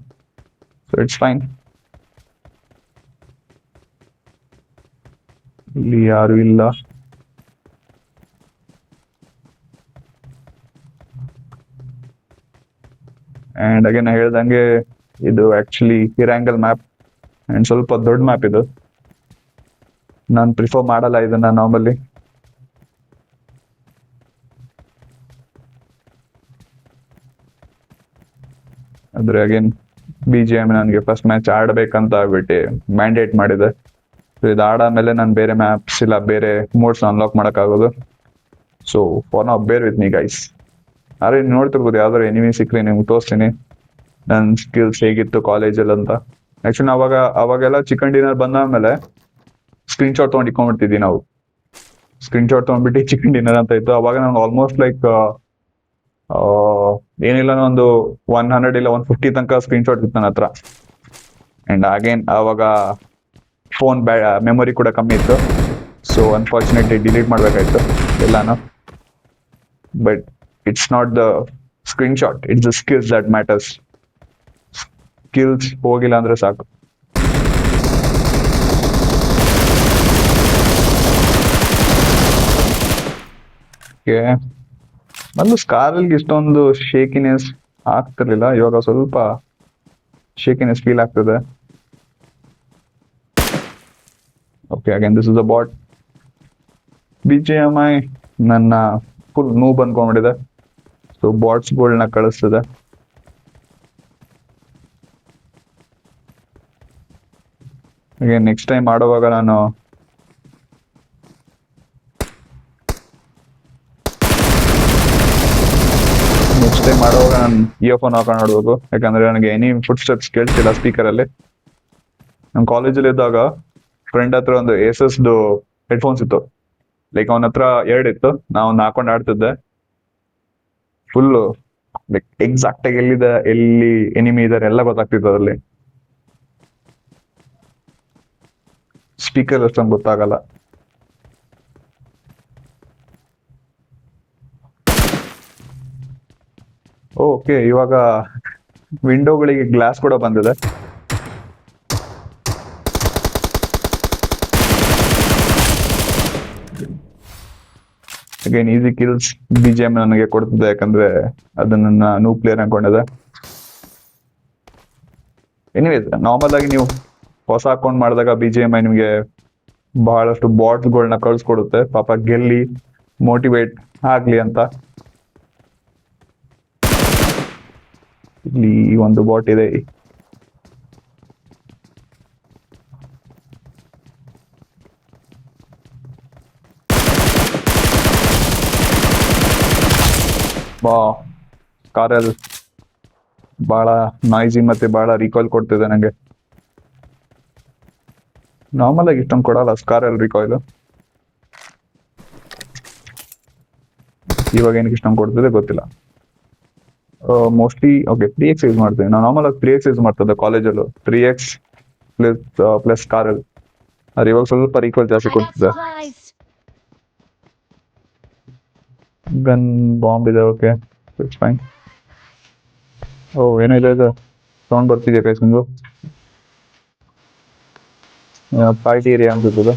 ಸೊ ಇಟ್ಸ್ ಫೈನ್. ಇಲ್ಲಿ ಯಾರು ಇಲ್ಲ. ಆ್ಯಂಡ್ ಅಗೇನ್ ನಾ ಹೇಳ್ದಂಗೆ ಇದು ಆ್ಯಕ್ಚುಲಿ ಹಿರಾಂಗಲ್ ಮ್ಯಾಪ್ ಆ್ಯಂಡ್ ಸ್ವಲ್ಪ ದೊಡ್ಡ ಮ್ಯಾಪ್ ಇದು. ನಾನು ಪ್ರಿಫರ್ ಮಾಡಲ್ಲ ಇದನ್ನ ನಾರ್ಮಲಿ. ಆದ್ರೆ ಅಗೇನ್ BGM ನನಗೆ ಫಸ್ಟ್ ಮ್ಯಾಚ್ ಆಡಬೇಕಂತ ಆಗ್ಬಿಟ್ಟು ಮ್ಯಾಂಡೇಟ್ ಮಾಡಿದೆ. ಸೊ ಇದು ಆಡಾದ್ಮೇಲೆ ನಾನು ಬೇರೆ ಮ್ಯಾಪ್ಸ್ ಇಲ್ಲ ಬೇರೆ ಮೋಡ್ಸ್ ಅನ್ಲಾಕ್ ಮಾಡೋಕ್ಕಾಗೋದು. ಸೊ ಫಾರ್ ನಾವ್ ಬೇರ್ ವಿತ್ ಮೀ ಗೈಸ್. ಆದ್ರೆ ನೋಡ್ತಿರ್ಬೋದು ಯಾವ್ದಾದ್ರು ಎನಿಮಿ ಸಿಕ್ಕರೆ ನಿಮ್ಗೆ ತೋರಿಸ್ತೀನಿ ನನ್ನ ಸ್ಕಿಲ್ಸ್ ಹೇಗಿತ್ತು ಕಾಲೇಜಲ್ಲಿ ಅಂತ. ಆ್ಯಕ್ಚುಲಿ ಅವಾಗೆಲ್ಲ ಚಿಕನ್ ಡಿನ್ನರ್ ಬಂದಾದ್ಮೇಲೆ ಸ್ಕ್ರೀನ್ಶಾಟ್ ತೊಗೊಂಡು ಇಟ್ಕೊಂಡ್ಬಿಡ್ತಿದ್ವಿ ನಾವು. ಸ್ಕ್ರೀನ್ಶಾಟ್ ತೊಗೊಂಡ್ಬಿಟ್ಟು ಚಿಕನ್ ಡಿನ್ನರ್ ಅಂತ ಇತ್ತು. ಅವಾಗ ನಾನು ಆಲ್ಮೋಸ್ಟ್ ಲೈಕ್ ಏನಿಲ್ಲ ಒಂದು 100 ಇಲ್ಲ 150 ತನಕ ಸ್ಕ್ರೀನ್ಶಾಟ್ ಇತ್ತು ನನ್ನ ಹತ್ರ. ಆ್ಯಂಡ್ ಅಗೇನ್ ಅವಾಗ ಫೋನ್ ಮೆಮೊರಿ ಕೂಡ ಕಮ್ಮಿ ಇತ್ತು, ಸೊ ಅನ್ಫಾರ್ಚುನೇಟ್ಲಿ ಡಿಲೀಟ್ ಮಾಡಬೇಕಾಯ್ತು ಎಲ್ಲಾನು. But it's not the screenshot, it's the skills that matters. Skills ಹೋಗಿಲ್ಲ ಅಂದ್ರೆ ಸಾಕು. ಮೊದಲು ಸ್ಕಾರಲ್ಲಿ ಇಷ್ಟೊಂದು ಶೇಕಿನೆಸ್ ಆಗ್ತಿರ್ಲಿಲ್ಲ, ಇವಾಗ ಸ್ವಲ್ಪ ಶೇಕಿನೆಸ್ ಫೀಲ್ ಆಗ್ತದೆ. Okay, again this is a bot. BGMI ನನ್ನ ಫುಲ್ ನೋವು ಬಂದ್ಕೊಂಡ್ಬಿಟ್ಟಿದೆ, ಸೊ ಬಾಟ್ಸ್ಗಳನ್ನ ಕಳಿಸ್ತದೆ. ಅಗೇನ್ ನೆಕ್ಸ್ಟ್ ಟೈಮ್ ಆಡುವಾಗ ನಾನು ಇಯರ್ಫೋನ್ ಹಾಕೊಂಡು ನೋಡ್ಬೇಕು, ಯಾಕಂದ್ರೆ ನನಗೆ ಎನಿ ಫುಡ್ ಸ್ಟೆಪ್ಸ್ ಕೇಳ್ತಿಲ್ಲ ಸ್ಪೀಕರಲ್ಲಿ. ನಮ್ಮ ಕಾಲೇಜಲ್ಲಿ ಇದ್ದಾಗ ಫ್ರೆಂಡ್ ಹತ್ರ ಒಂದು ಏಸಸ್ದು ಹೆಡ್ಫೋನ್ಸ್ ಇತ್ತು, ಲೈಕ್ ಅವನ ಹತ್ರ 2 ಇತ್ತು, ನಾ ಒಂದು ಹಾಕೊಂಡು ಆಡ್ತಿದ್ದೆ. ಫುಲ್ಲು ಲೈಕ್ ಎಕ್ಸಾಕ್ಟ್ ಆಗಿ ಎಲ್ಲಿ ಎನಿಮಿ ಇದಾರೆ ಎಲ್ಲ ಗೊತ್ತಾಗ್ತಿತ್ತು ಅದರಲ್ಲಿ. ಸ್ಪೀಕರ್ ಅಷ್ಟೊಂದು ಗೊತ್ತಾಗಲ್ಲ. ಓಕೆ, ಇವಾಗ ವಿಂಡೋಗಳಿಗೆ ಗ್ಲಾಸ್ ಕೂಡ ಬಂದಿದೆ. ಅಗೇನ್ ಈಸಿ ಕಿಲ್ಸ್ BGM ನನಗೆ ಕೊಡ್ತಿದ್ದೆ, ಯಾಕಂದ್ರೆ ಅದನ್ನ ನೂ ಪ್ಲೇಯರ್ ಅನ್ಕೊಂಡಿದೆ. ಎನಿವೇಸ್, ನಾರ್ಮಲ್ ಆಗಿ ನೀವು ಹೊಸ ಅಕೌಂಟ್ ಮಾಡಿದಾಗ BGMI ನಿಮಗೆ ಬಹಳಷ್ಟು ಬಾಟ್ಸ್ಗಳನ್ನ ಕಳ್ಸ್ಕೊಡುತ್ತೆ, ಪಾಪ ಗೆಲ್ಲಿ ಮೋಟಿವೇಟ್ ಆಗ್ಲಿ ಅಂತ. ಇಲ್ಲಿ ಒಂದು ಬಾಟ್ ಇದೆ. ಕಾರಲ್ಲಿ ಬಹಳ ನಾಯ್ಸಿ ಮತ್ತೆ ಬಹಳ ರಿಕಾಲ್ ಕೊಡ್ತಿದೆ ನಂಗೆ. ನಾರ್ಮಲ್ ಆಗಿ ಇಷ್ಟೊಂದು ಕೊಡಲ್ಲ ಕಾರಲ್ಲಿ ರಿಕಾಯ್ಲು, ಇವಾಗ ಏನಕ್ಕೆ ಇಷ್ಟೊಂದು ಕೊಡ್ತಿದೆ ಗೊತ್ತಿಲ್ಲ. ಮೋಸ್ಟ್ಲಿ ಓಕೆ 3x ಯೂಸ್ ಮಾಡ್ತೀನಿ ನಾನು. ನಾರ್ಮಲ್ ಆಗಿ 3x ಯೂಸ್ ಮಾಡ್ತಿದ್ದೆ ಕಾಲೇಜಲ್ಲೂ, 3x ಪ್ಲಸ್ ಕಾರಲ್ಲಿ. ಅದು ಇವಾಗ ಸ್ವಲ್ಪ ರಿಕಾಲ್ ಜಾಸ್ತಿ ಕೊಡ್ತಿದ್ದೆ. ಗನ್ ಬಾಂಬ್ ಇದೆ, ಓಕೆ ಇಟ್ಸ್ ಫೈನ್. ಓ ಏನೋ ಇದೆ ಸೌಂಡ್ ಬರ್ತಿದೆಯಾ ಕೈಸ್ ನಿಮ್ದು? ಪಾರ್ಟಿ ಏರಿಯಾ ಅನ್ಸುತ್ತದೆ.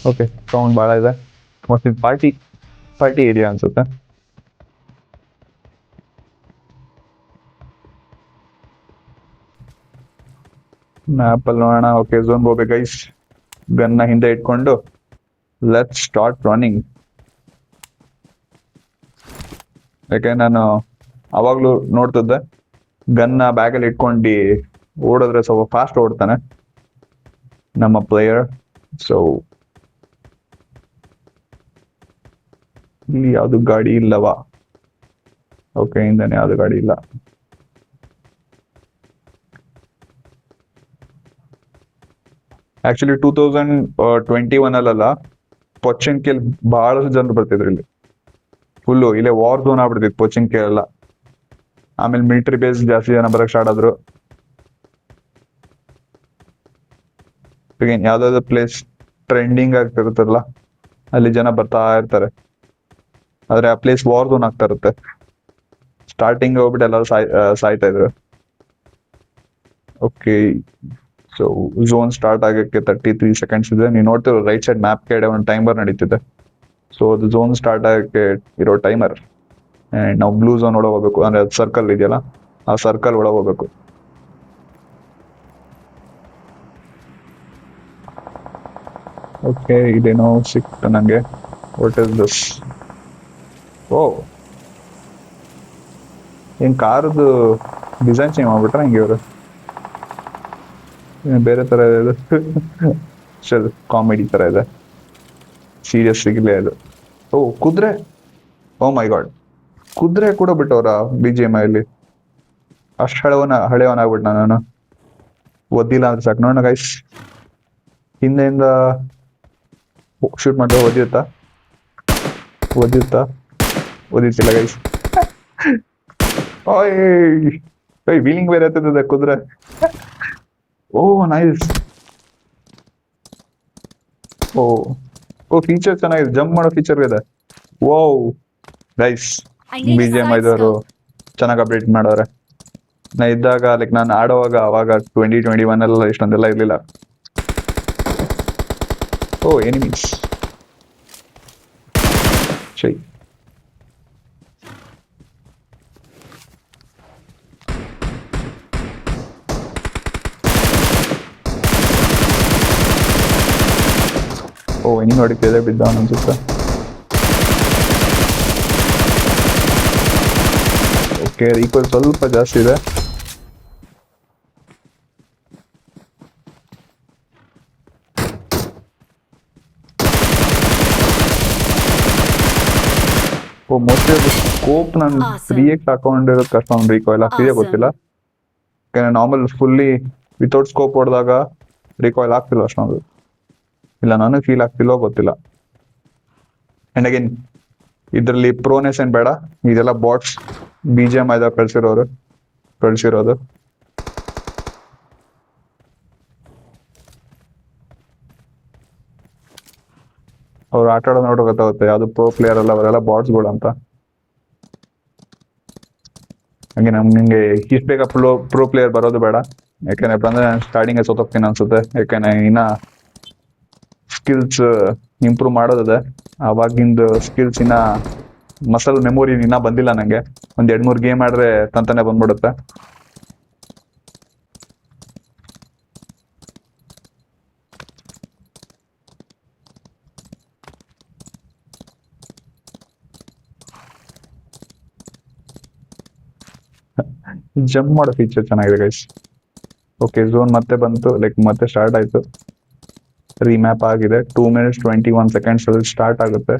ಓಕೆ, ಸೌಂಡ್ ಭಾಳ ಇದೆ, ಮೋಸ್ಟ್ಲಿ ಪಾರ್ಟಿ ಏರಿಯಾ ಅನ್ಸುತ್ತೆ. ಮ್ಯಾಪಲ್ಲಿ ನೋಡೋಣ. ಓಕೆ, ಝೋನ್ ಹೋಗ್ಬೇಕು ಗೈಸ್. ಗನ್ನ ಹಿಂದೆ ಇಟ್ಕೊಂಡು ಲೆಟ್ಸ್ ಸ್ಟಾರ್ಟ್ ರನ್ನಿಂಗ್. ಯಾಕೆ ನಾನು ಅವಾಗ್ಲೂ ನೋಡ್ತಿದ್ದೆ, ಗನ್ನ ಬ್ಯಾಗಲ್ಲಿ ಇಟ್ಕೊಂಡು ಓಡಿದ್ರೆ ಸ್ವಲ್ಪ ಫಾಸ್ಟ್ ಓಡ್ತಾನೆ ನಮ್ಮ ಪ್ಲೇಯರ್. ಸೊ ಇಲ್ಲಿ ಯಾವ್ದು ಗಾಡಿ ಇಲ್ಲವಾ? ಓಕೆ, ಹಿಂದೆನೆ ಯಾವ್ದು ಗಾಡಿ ಇಲ್ಲ. ಆಕ್ಚುಲಿ 2021 ಅಲ್ಲ, ಪೊಚ್ಚಿನ್ಕಿಲ್ ಬಹಳಷ್ಟು ಜನರು ಬರ್ತಿದ್ರು ಇಲ್ಲಿ. ಫುಲ್ಲು ಇಲ್ಲೇ ವಾರ್ ಝೋನ್ ಆಗ್ಬಿಡ್ತಿತ್ತು ಪೊಚ್ಚಿನ್ಕಿ ಎಲ್ಲ. ಆಮೇಲೆ ಮಿಲಿಟರಿ ಬೇಸ್ ಜಾಸ್ತಿ ಜನ ಬರಕ್ ಸ್ಟಾರ್ಟ್ ಆದ್ರು. ಯಾವ್ದಾದ್ರು ಪ್ಲೇಸ್ ಟ್ರೆಂಡಿಂಗ್ ಆಗ್ತಿರುತ್ತಲ್ಲ, ಅಲ್ಲಿ ಜನ ಬರ್ತಾ ಇರ್ತಾರೆ. ಆದ್ರೆ ಆ ಪ್ಲೇಸ್ ವಾರ್ ಝೋನ್ ಆಗ್ತಾ ಇರುತ್ತೆ. ಸ್ಟಾರ್ಟಿಂಗ್ ಹೋಗ್ಬಿಟ್ಟು ಎಲ್ಲರೂ ಸಾಯ್ತಾ ಇದ್ರು. ಓಕೆ, ಸೊ ಝೋನ್ ಸ್ಟಾರ್ಟ್ ಆಗಕ್ಕೆ 33 ಸೆಕೆಂಡ್ಸ್ ಇದೆ. ನೀವು ನೋಡ್ತಿರೋ ರೈಟ್ ಸೈಡ್ ಮ್ಯಾಪ್ ಕಡೆ ಒಂದು ಟೈಮರ್ ನಡೀತಿದೆ. ಸೊ ಅದು ಝೋನ್ ಸ್ಟಾರ್ಟ್ ಆಗಕ್ಕೆ ಇರೋ ಟೈಮರ್. ಅಂಡ್ ನಾವು ಬ್ಲೂ ಝೋನ್ ಒಳಗೆ ಹೋಗ್ಬೇಕು, ಅಂದ್ರೆ ಅದು ಸರ್ಕಲ್ ಇದೆಯಲ್ಲ, ಆ ಸರ್ಕಲ್ ಒಳಗೆ ಹೋಗ್ಬೇಕು. ಓಕೆ, ಇದೇನೋ ಸಿಕ್ತು ನಂಗೆ. What is this? ಓ, ಏನ್ ಕಾರದು ಡಿಸೈನ್ ಚೇಂಜ್ ಮಾಡ್ಬಿಟ್ರೆ ಹಿಂಗೆ ಇವರು? ಬೇರೆ ತರ ಇದೆ ಇದು. ಕಾಮಿಡಿ ತರ ಇದೆ, ಸೀರಿಯಸ್ ಸಿಗ್ಲೇ ಇದು. ಓ ಕುದುರೆ, ಓ ಮೈ ಗಾಡ್, ಕುದುರೆ ಕೂಡ ಬಿಟ್ಟವ್ರ BGMI ಅಲ್ಲಿ? ಅಷ್ಟು ಹಳೆಯವನಾಗ್ಬಿಟ್ಟ ನಾನು. ಒದ್ದಿಲ್ಲ ಅಂದ್ರೆ ಸಾಕು. ನೋಡೋಣ ಗೈಸ್, ಹಿಂದೆಯಿಂದ ಶೂಟ್ ಮಾಡಿದ್ರೆ ಓದಿತ್ತಿಲ್ಲ ಗೈಸ್. ಓಯ್ ವೀಲಿಂಗ್ ಬೇರೆ ಆಗ್ತದೆ ಕುದುರೆ. ಓ ನೈಸ್. ಓ ಫೀಚರ್ ಚೆನ್ನಾಗಿದೆ, ಜಂಪ್ ಮಾಡೋ ಫೀಚರ್ ಇದೆ. ಓ ಗೈಸ್, BGMI ಇದವರು ಚೆನ್ನಾಗಿ ಅಪ್ಡೇಟ್ ಮಾಡೋರೆ. ನಾ ಇದ್ದಾಗ ಲೈಕ್ ನಾನು ಆಡೋವಾಗ ಅವಾಗ 2021 ಎಲ್ಲ ಇಷ್ಟೊಂದೆಲ್ಲ ಇರ್ಲಿಲ್ಲ. ಓ ಎನಿಮೀಸ್, ಸರಿ. ಓ ಎನಿಮಿ ಹೊಡಿತಿದೆ, ಬಿದ್ದವನು ಅನ್ಸುತ್ತೆ. ಓಕೆ, ಈಕ್ವಲ್ ಸ್ವಲ್ಪ ಜಾಸ್ತಿ ಇದೆ. ಮೋಸ್ಟ್ಲಿ ಅದು ಸ್ಕೋಪ್ ನಾನು Awesome. 3x ಹಾಕೊಂಡಿರೋದು ಕಷ್ಟ ಒಂದು ರಿಕಾಯಿಲ್ ಆಗ್ತಿದೆ Awesome. ಗೊತ್ತಿಲ್ಲ. ನಾರ್ಮಲ್ ಫುಲ್ಲಿ ವಿತೌಟ್ ಸ್ಕೋಪ್ ಹೊಡೆದಾಗ ರಿಕಾಯಿಲ್ ಆಗ್ತಿಲ್ಲ ಅಷ್ಟೊಂದು, ಇಲ್ಲ ನನಗೆ ಫೀಲ್ ಆಗ್ತಿಲ್ಲೋ ಗೊತ್ತಿಲ್ಲ. ಅಂಡ್ ಅಗೇನ್ ಇದರಲ್ಲಿ ಪ್ರೋನೆಸ್ ಏನ್ ಬೇಡ, ಇದೆಲ್ಲ ಬಾಟ್ಸ್ BGM ಆಯ್ದ ಕಳ್ಸಿರೋದು. ಅವ್ರು ಆಟ ಆಡೋ ನೋಡೋ ಗೊತ್ತಾಗುತ್ತೆ ಯಾವ್ದು ಪ್ರೋ ಪ್ಲೇಯರ್ ಅಲ್ಲ, ಅವರೆಲ್ಲ ಬಾಟ್ಸ್ಗಳು ಅಂತ. ಹಂಗೆ ನಮ್ಗೆ ಇಷ್ಟು ಬೇಗ ಪ್ರೋ ಪ್ಲೇಯರ್ ಬರೋದು ಬೇಡ, ಯಾಕಂದ್ರೆ ಬಂದ್ರೆ ನಾನು ಸ್ಟಾರ್ಟಿಂಗ್ ಸೋತೋಗ್ತೀನಿ ಅನ್ಸುತ್ತೆ. ಯಾಕಂದ್ರೆ ಇನ್ನ ಸ್ಕಿಲ್ಸ್ ಇಂಪ್ರೂವ್ ಮಾಡೋದಿದೆ, ಅವಾಗಿಂದ ಸ್ಕಿಲ್ಸ್ ಇನ್ನ ಮಸಲ್ ಮೆಮೊರಿ ಇನ್ನ ಬಂದಿಲ್ಲ ನಂಗೆ. ಒಂದ್ 2-3 ಗೇಮ್ ಆಡ್ರೆ ತಂತಾನೆ ಬಂದ್ಬಿಡುತ್ತೆ. ಜಂಪ್ ಮಾಡೋ ಫೀಚರ್ ಚೆನ್ನಾಗಿದೆ ಗೈಸ್. ಓಕೆ, ಝೋನ್ ಮತ್ತೆ ಬಂತು, ಲೈಕ್ ಮತ್ತೆ ಸ್ಟಾರ್ಟ್ ಆಯ್ತು, ರೀಮ್ಯಾಪ್ ಆಗಿದೆ. 2 minutes 21 seconds ಅಲ್ಲಿ ಸ್ಟಾರ್ಟ್ ಆಗುತ್ತೆ.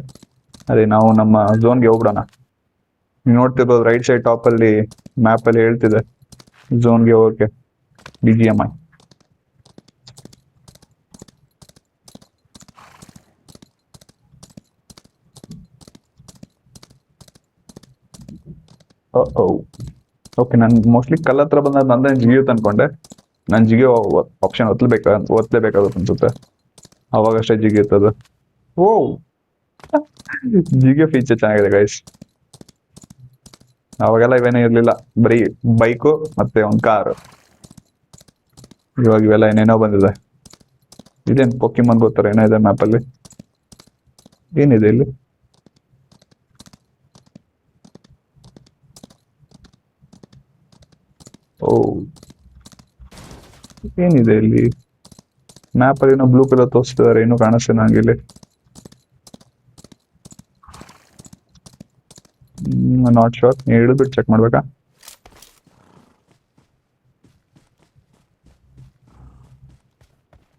ಅದೇ ನಾವು ನಮ್ಮ ಝೋನ್ಗೆ ಹೋಗ್ಬಿಡೋಣ. ನೀವು ನೋಡ್ತಿರ್ಬೋದು ರೈಟ್ ಸೈಡ್ ಟಾಪ್ ಅಲ್ಲಿ ಮ್ಯಾಪ್ ಅಲ್ಲಿ ಹೇಳ್ತಿದೆ ಝೋನ್ಗೆ ಹೋಗಕ್ಕೆ BGMI. ಓಕೆ, ನಾನು ಮೋಸ್ಟ್ಲಿ ಕಲ್ ಹತ್ರ ಬಂದ ನಂದೇ ಜಿಗಿಯುತ್ತೆ ಅನ್ಕೊಂಡೆ. ನಾನು ಜಿಗಿಯೋ ಆಪ್ಷನ್ ಒತ್ತಲೇಬೇಕಾಗುತ್ತೆ ಅನ್ಸುತ್ತೆ, ಅವಾಗಷ್ಟೇ ಜಿಗಿಯುತ್ತದು. ಓ ಜಿಗಿಯೋ ಫೀಚರ್ ಚೆನ್ನಾಗಿದೆ ಗೈಸ್. ಅವಾಗೆಲ್ಲ ಇವೇನೇ ಇರ್ಲಿಲ್ಲ, ಬರೀ ಬೈಕು ಮತ್ತೆ ಒಂದು ಕಾರು. ಇವಾಗ ಇವೆಲ್ಲ ಏನೇನೋ ಬಂದಿದೆ. ಇದೇನು ಪೊಕಿಮಾನ್ ಗೊತ್ತಾರೆ ಏನೋ ಇದೆ ಮ್ಯಾಪಲ್ಲಿ, ಏನಿದೆ ಇಲ್ಲಿ? ಓ ಏನಿದೆ ಇಲ್ಲಿ ಮ್ಯಾಪ್ ಅಲ್ಲಿ? ಏನೋ ಬ್ಲೂ ಕಲರ್ ತೋರಿಸ್ತಿದ್ದಾರೆ, ಏನು ಕಾಣಿಸ್ತಿಲ್ಲ ನಂಗೆ ಇಲ್ಲಿ. ನಾಟ್ ಶೋರ್, ಹಿಡಿದ್ಬಿಟ್ಟು ಚೆಕ್ ಮಾಡ್ಬೇಕಾ?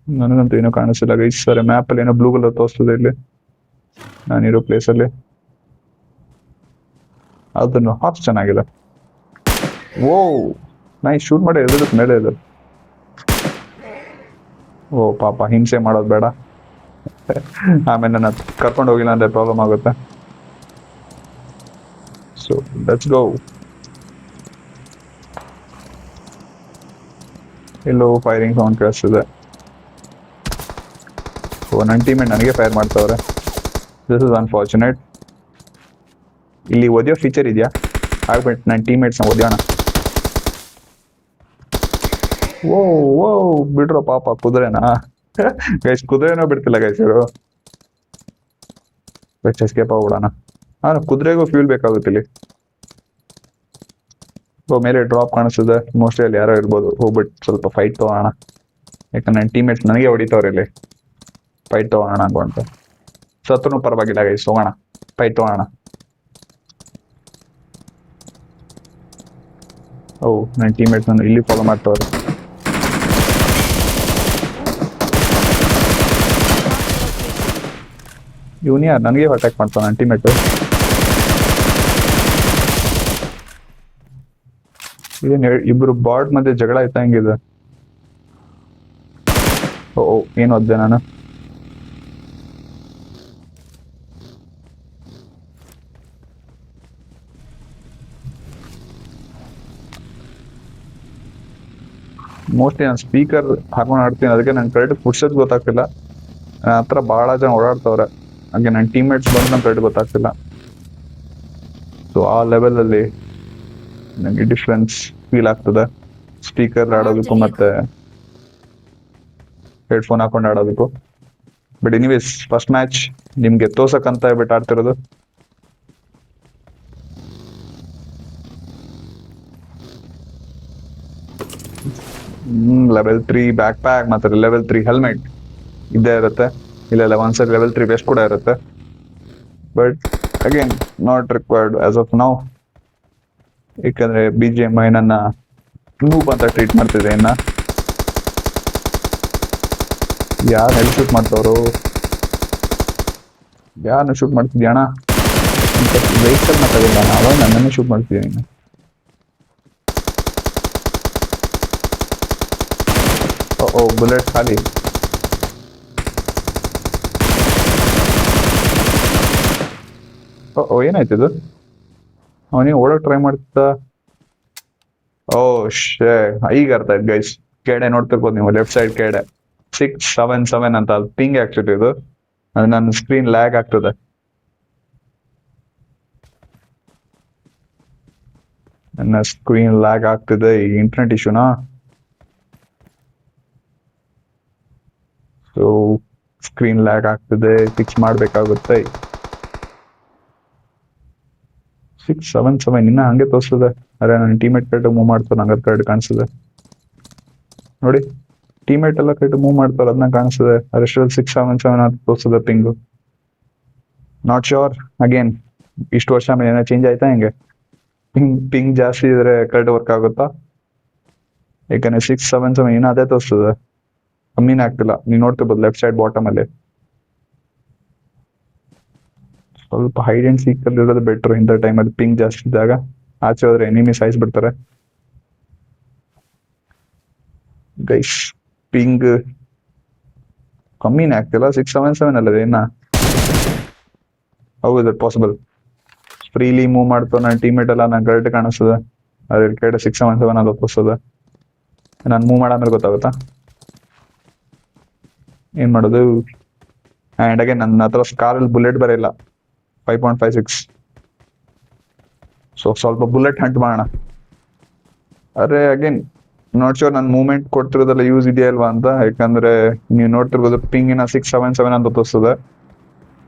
ನನಗಂತೂ ಏನೋ ಕಾಣಿಸ್ತಿಲ್ಲ ಗೈಸ್. ಸರಿ, ಮ್ಯಾಪ್ ಅಲ್ಲಿ ಏನೋ ಬ್ಲೂ ಕಲರ್ ತೋರಿಸ್ತಿದೆ ಇಲ್ಲಿ ನಾನಿರೋ ಪ್ಲೇಸ್ ಅಲ್ಲಿ. ಅದನ್ನು ಹಾಫ್ ಚೆನ್ನಾಗಿದೆ. ಓ ನೈ ಶೂಟ್ ಮಾಡಿ ಎದುರಕ್ಕೆ ಮೇಲೆ ಇದೆ. ಓ ಪಾಪ, ಹಿಂಸೆ ಮಾಡೋದು ಬೇಡ, ಆಮೇಲೆ ನನ್ನ ಕರ್ಕೊಂಡು ಹೋಗಿಲ್ಲ ಅಂದ್ರೆ ಪ್ರಾಬ್ಲಮ್ ಆಗುತ್ತೆ. So let's go. Yellow firing sound ಕೇಳಿಸ್ತಿದೆ. ಓ ನನ್ನ ಟೀಮೇಟ್ ನನಗೆ ಫೈರ್ ಮಾಡ್ತಾವ್ರೆ. This is unfortunate. ಇಲ್ಲಿ ಒದೆಯೋ ಫೀಚರ್ ಇದೆಯಾ? ಆಗ್ಬಿಟ್ಟು ನನ್ನ ಟೀಮೇಟ್ಸ್ನ ಒದೆಯೋಣ. ಓ ಓ ಬಿಡ್ರೋ ಪಾಪ, ಕುದುರೆನಾ ಗೈಸ್? ಕುದುರೆನೋ ಬಿಡ್ತಿಲ್ಲ ಗೈಸ್ ಇವರು. ಎಸ್ಕೇಪ್ ಆಗ್ಬಿಡೋಣ. ಕುದುರೆಗೂ ಫ್ಯೂಲ್ ಬೇಕಾಗುತ್ತೆ ಇಲ್ಲಿ. ಮೇಲೆ ಡ್ರಾಪ್ ಕಾಣಿಸ್ತಿದೆ, ಮೋಸ್ಟ್ಲಿ ಅಲ್ಲಿ ಯಾರೋ ಇರ್ಬೋದು. ಹೋಗ್ಬಿಟ್ಟು ಸ್ವಲ್ಪ ಫೈಟ್ ತಗೋಣ, ಯಾಕಂದ್ರೆ ನನ್ನ ಟೀಮೇಟ್ಸ್ ನನಗೆ ಹೊಡಿತವ್ರೆ ಇಲ್ಲಿ. ಫೈಟ್ ತಗೋಣ ಅನ್ಕೊಂತ. ಸತ್ರೂ ಪರವಾಗಿಲ್ಲ ಗೈಸ್, ಹೋಗೋಣ ಫೈಟ್ ತಗೋಣ. ಓ ನನ್ನ ಟೀಮೇಟ್ಸ್ ನಾನು ಇಲ್ಲಿ ಫಾಲೋ ಮಾಡ್ತವ್ರೆ. ಇವನು ಯಾರು ನನಗೆ ಅಟ್ಯಾಕ್ ಮಾಡ್ತಾವ? ನನ್ನ ಟೀಮೇಟ್. ಇದೇನು ಇಬ್ರು ಬಾಟ್ ಮಧ್ಯೆ ಜಗಳ ಆಯ್ತಾ ಹೆಂಗಿದೆ? ಓ ಏನು ಓದ್ದೆ ನಾನು? ಮೋಸ್ಟ್ಲಿ ನಾನು ಸ್ಪೀಕರ್ ಹಾಕೊಂಡು ಆಡ್ತೀನಿ, ಅದಕ್ಕೆ ನಂಗೆ ಕರೆಕ್ಟ್ ಫುಟ್ಸ್ಟೆಪ್ಸ್ ಗೊತ್ತಾಗ್ತಿಲ್ಲ. ನನ್ನ ಹತ್ರ ಭಾಳ ಜನ ಓಡಾಡ್ತವ್ರೆ, ಹಾಗೆ ನನ್ನ ಟೀಮ್ಮೇಟ್ಸ್ ಬಂದು ನಂಗೆ ಕರೆಕ್ಟ್ ಗೊತ್ತಾಗ್ತಿಲ್ಲ. ಸೊ ಆ ಲೆವೆಲಲ್ಲಿ ನನಗೆ ಡಿಫ್ರೆನ್ಸ್ ಫೀಲ್ ಆಗ್ತದೆ ಸ್ಪೀಕರ್ ಆಡೋದಕ್ಕೂ ಮತ್ತೆ ಹೆಡ್ಫೋನ್ ಹಾಕೊಂಡು ಆಡೋದಕ್ಕೂ. ಬಟ್ ಎನಿವೇಸ್, ಫಸ್ಟ್ ಮ್ಯಾಚ್ ನಿಮ್ಗೆ ತೋರ್ಸಕ್ಕಂತ ಹೇಳ್ಬಿಟ್ಟು ಆಡ್ತಿರೋದು. ಲೆವೆಲ್ 3 ಬ್ಯಾಕ್ ಪ್ಯಾಕ್ ಮತ್ತೆ ಲೆವೆಲ್ 3 ಹೆಲ್ಮೆಟ್ ಇದ್ದೇ ಇರುತ್ತೆ. ಇಲ್ಲ ಒಂದ್ಸರಿ ಲೆವೆಲ್ 3 ವೆಸ್ಟ್ ಕೂಡ ಇರುತ್ತೆ. But again not required as of now, ಯಾಕಂದ್ರೆ BGMI ನನ್ನ ನೂಬ್ ಅಂತ ಟ್ರೀಟ್ ಮಾಡ್ತಿದೆ. ಇನ್ನ ಯಾರು ಎಲ್ಲಿ ಶೂಟ್ ಮಾಡ್ತವ್ರು? ಯಾರನ್ನ ಶೂಟ್ ಮಾಡ್ತಿದ್ಯಾ ಅಣ್ಣ? ವೆಹಿಕಲ್ ಮಾತಾಡಿಲ್ಲ, ನಾವು ನನ್ನನ್ನು ಶೂಟ್ ಮಾಡ್ತಿದ್ದೀನಿ. ಓ ಬುಲೆಟ್ ಖಾಲಿ. ಓ ಏನಾಯ್ತಿದು? ಅವನಿಗೆ ಓಡೋಕ್ ಟ್ರೈ ಮಾಡ್ತಿದ್ದ. ಓ ಶೇ, ಈಗ ಅರ್ಥ ಆಯ್ತು ಗೈಸ್. ಕೆಡೆ ನೋಡ್ತಿರ್ಬೋದು ನೀವು, ಲೆಫ್ಟ್ ಸೈಡ್ ಕೆಡೆ 677 ಅಂತ ಪಿಂಗ್ ಆಕ್ಚುಲಿ ಇದು. ಅದು ನನ್ನ ಸ್ಕ್ರೀನ್ ಲ್ಯಾಗ್ ಆಗ್ತದೆ. ನನ್ನ ಸ್ಕ್ರೀನ್ ಲ್ಯಾಗ್ ಆಗ್ತಿದೆ, ಈ ಇಂಟರ್ನೆಟ್ ಇಶ್ಯೂನಾ? ಸೊ ಸ್ಕ್ರೀನ್ ಲ್ಯಾಗ್ ಆಗ್ತಿದೆ, ಫಿಕ್ಸ್ ಮಾಡ್ಬೇಕಾಗುತ್ತೆ. 677 ಇನ್ನ ಹಂಗೆ ತೋರಿಸ್ತದೆ. ಅರೆ ನನ್ನ ಟೀಮೇಟ್ ಕರೆಕ್ಟ್ ಮೂವ್ ಮಾಡ್ತಾರೆ, ನಂಗೆ ಕರೆಕ್ಟ್ ಕಾಣಿಸ್ತದೆ ನೋಡಿ. ಟೀಮೇಟ್ ಎಲ್ಲ ಕರೆಕ್ಟ್ ಮೂವ್ ಮಾಡ್ತಾರೆ, ಅದನ್ನ ಕಾಣಿಸ್ತದೆ. ಅರೆಸ್ಟಲ್ಲಿ 677 ಅಂತ ತೋರಿಸ್ತದೆ ಪಿಂಗು. ನಾಟ್ ಶೋರ್ ಅಗೇನ್, ಇಷ್ಟು ವರ್ಷ ಆಮೇಲೆ ಏನೋ ಚೇಂಜ್ ಆಯ್ತಾ ಹೆಂಗೆ? ಪಿಂಗ್ ಜಾಸ್ತಿ ಇದ್ರೆ ಕರೆಕ್ಟ್ ವರ್ಕ್ ಆಗುತ್ತಾ? ಯಾಕಂದ್ರೆ 677 ಏನೋ ಅದೇ ತೋರಿಸ್ತದೆ, ಕಮ್ಮಿನೇ ಆಗ್ತಿಲ್ಲ. ನೀವು ನೋಡ್ತಿರ್ಬೋದು ಲೆಫ್ಟ್ ಸೈಡ್ ಬಾಟಮ್ ಅಲ್ಲಿ. ಸ್ವಲ್ಪ ಹೈಡ್ ಅಂಡ್ ಸೀಕ್ ಅಲ್ಲಿ ಇರೋದು ಬೆಟರ್ ಇಂಥ ಟೈಮಲ್ಲಿ. ಪಿಂಗ್ ಜಾಸ್ತಿ ಇದ್ದಾಗ ಆಚೆ ಹೋದ್ರೆ ಎನಿಮಿ ಸಾಯಿಸ್ಬಿಡ್ತಾರೆ ಗೈಸ್. ಪಿಂಗ್ ಕಮ್ಮಿನೇ ಆಗ್ತಿಲ್ಲ, 677 ಅಲ್ಲದೆ ಇನ್ನ. How is it possible? Freely move ಮಾಡ್ತು ನನ್ನ ಟೀಮೇಟ್ ಎಲ್ಲ, ನಂಗೆ ಕರೆಕ್ಟ್ ಕಾಣಿಸ್ತದೆ. ಅದ್ರ ಕಡೆ 677 ಅದು ತೋರಿಸ್ತದೆ. ನಾನು ಮೂವ್ ಮಾಡಾದ್ಮೇಲೆ ಗೊತ್ತಾಗುತ್ತಾ ಏನ್ ಮಾಡೋದು? ಆ್ಯಂಡ್ ಅಗೇನ್ ನನ್ನ ಹತ್ರ ಸ್ಕಾರಲ್ಲಿ ಬುಲೆಟ್ ಬರೆಯಿಲ್ಲ, 5.56. ಸೊ ಸ್ವಲ್ಪ ಬುಲೆಟ್ ಹಂಟ್ ಮಾಡೋಣ. ಅರೆ ಅಗೇನ್ ನಾಟ್ ಶೋರ್ ನನ್ನ ಮೂವ್ಮೆಂಟ್ ಕೊಡ್ತಿರೋದೆಲ್ಲ ಯೂಸ್ ಇದೆಯಾ ಅಲ್ವಾ ಅಂತ. ಯಾಕಂದ್ರೆ ನೀವು ನೋಡ್ತಿರ್ಬೋದು ಪಿಂಗಿನ 677 ಅಂತ ತೋರಿಸ್ತದೆ.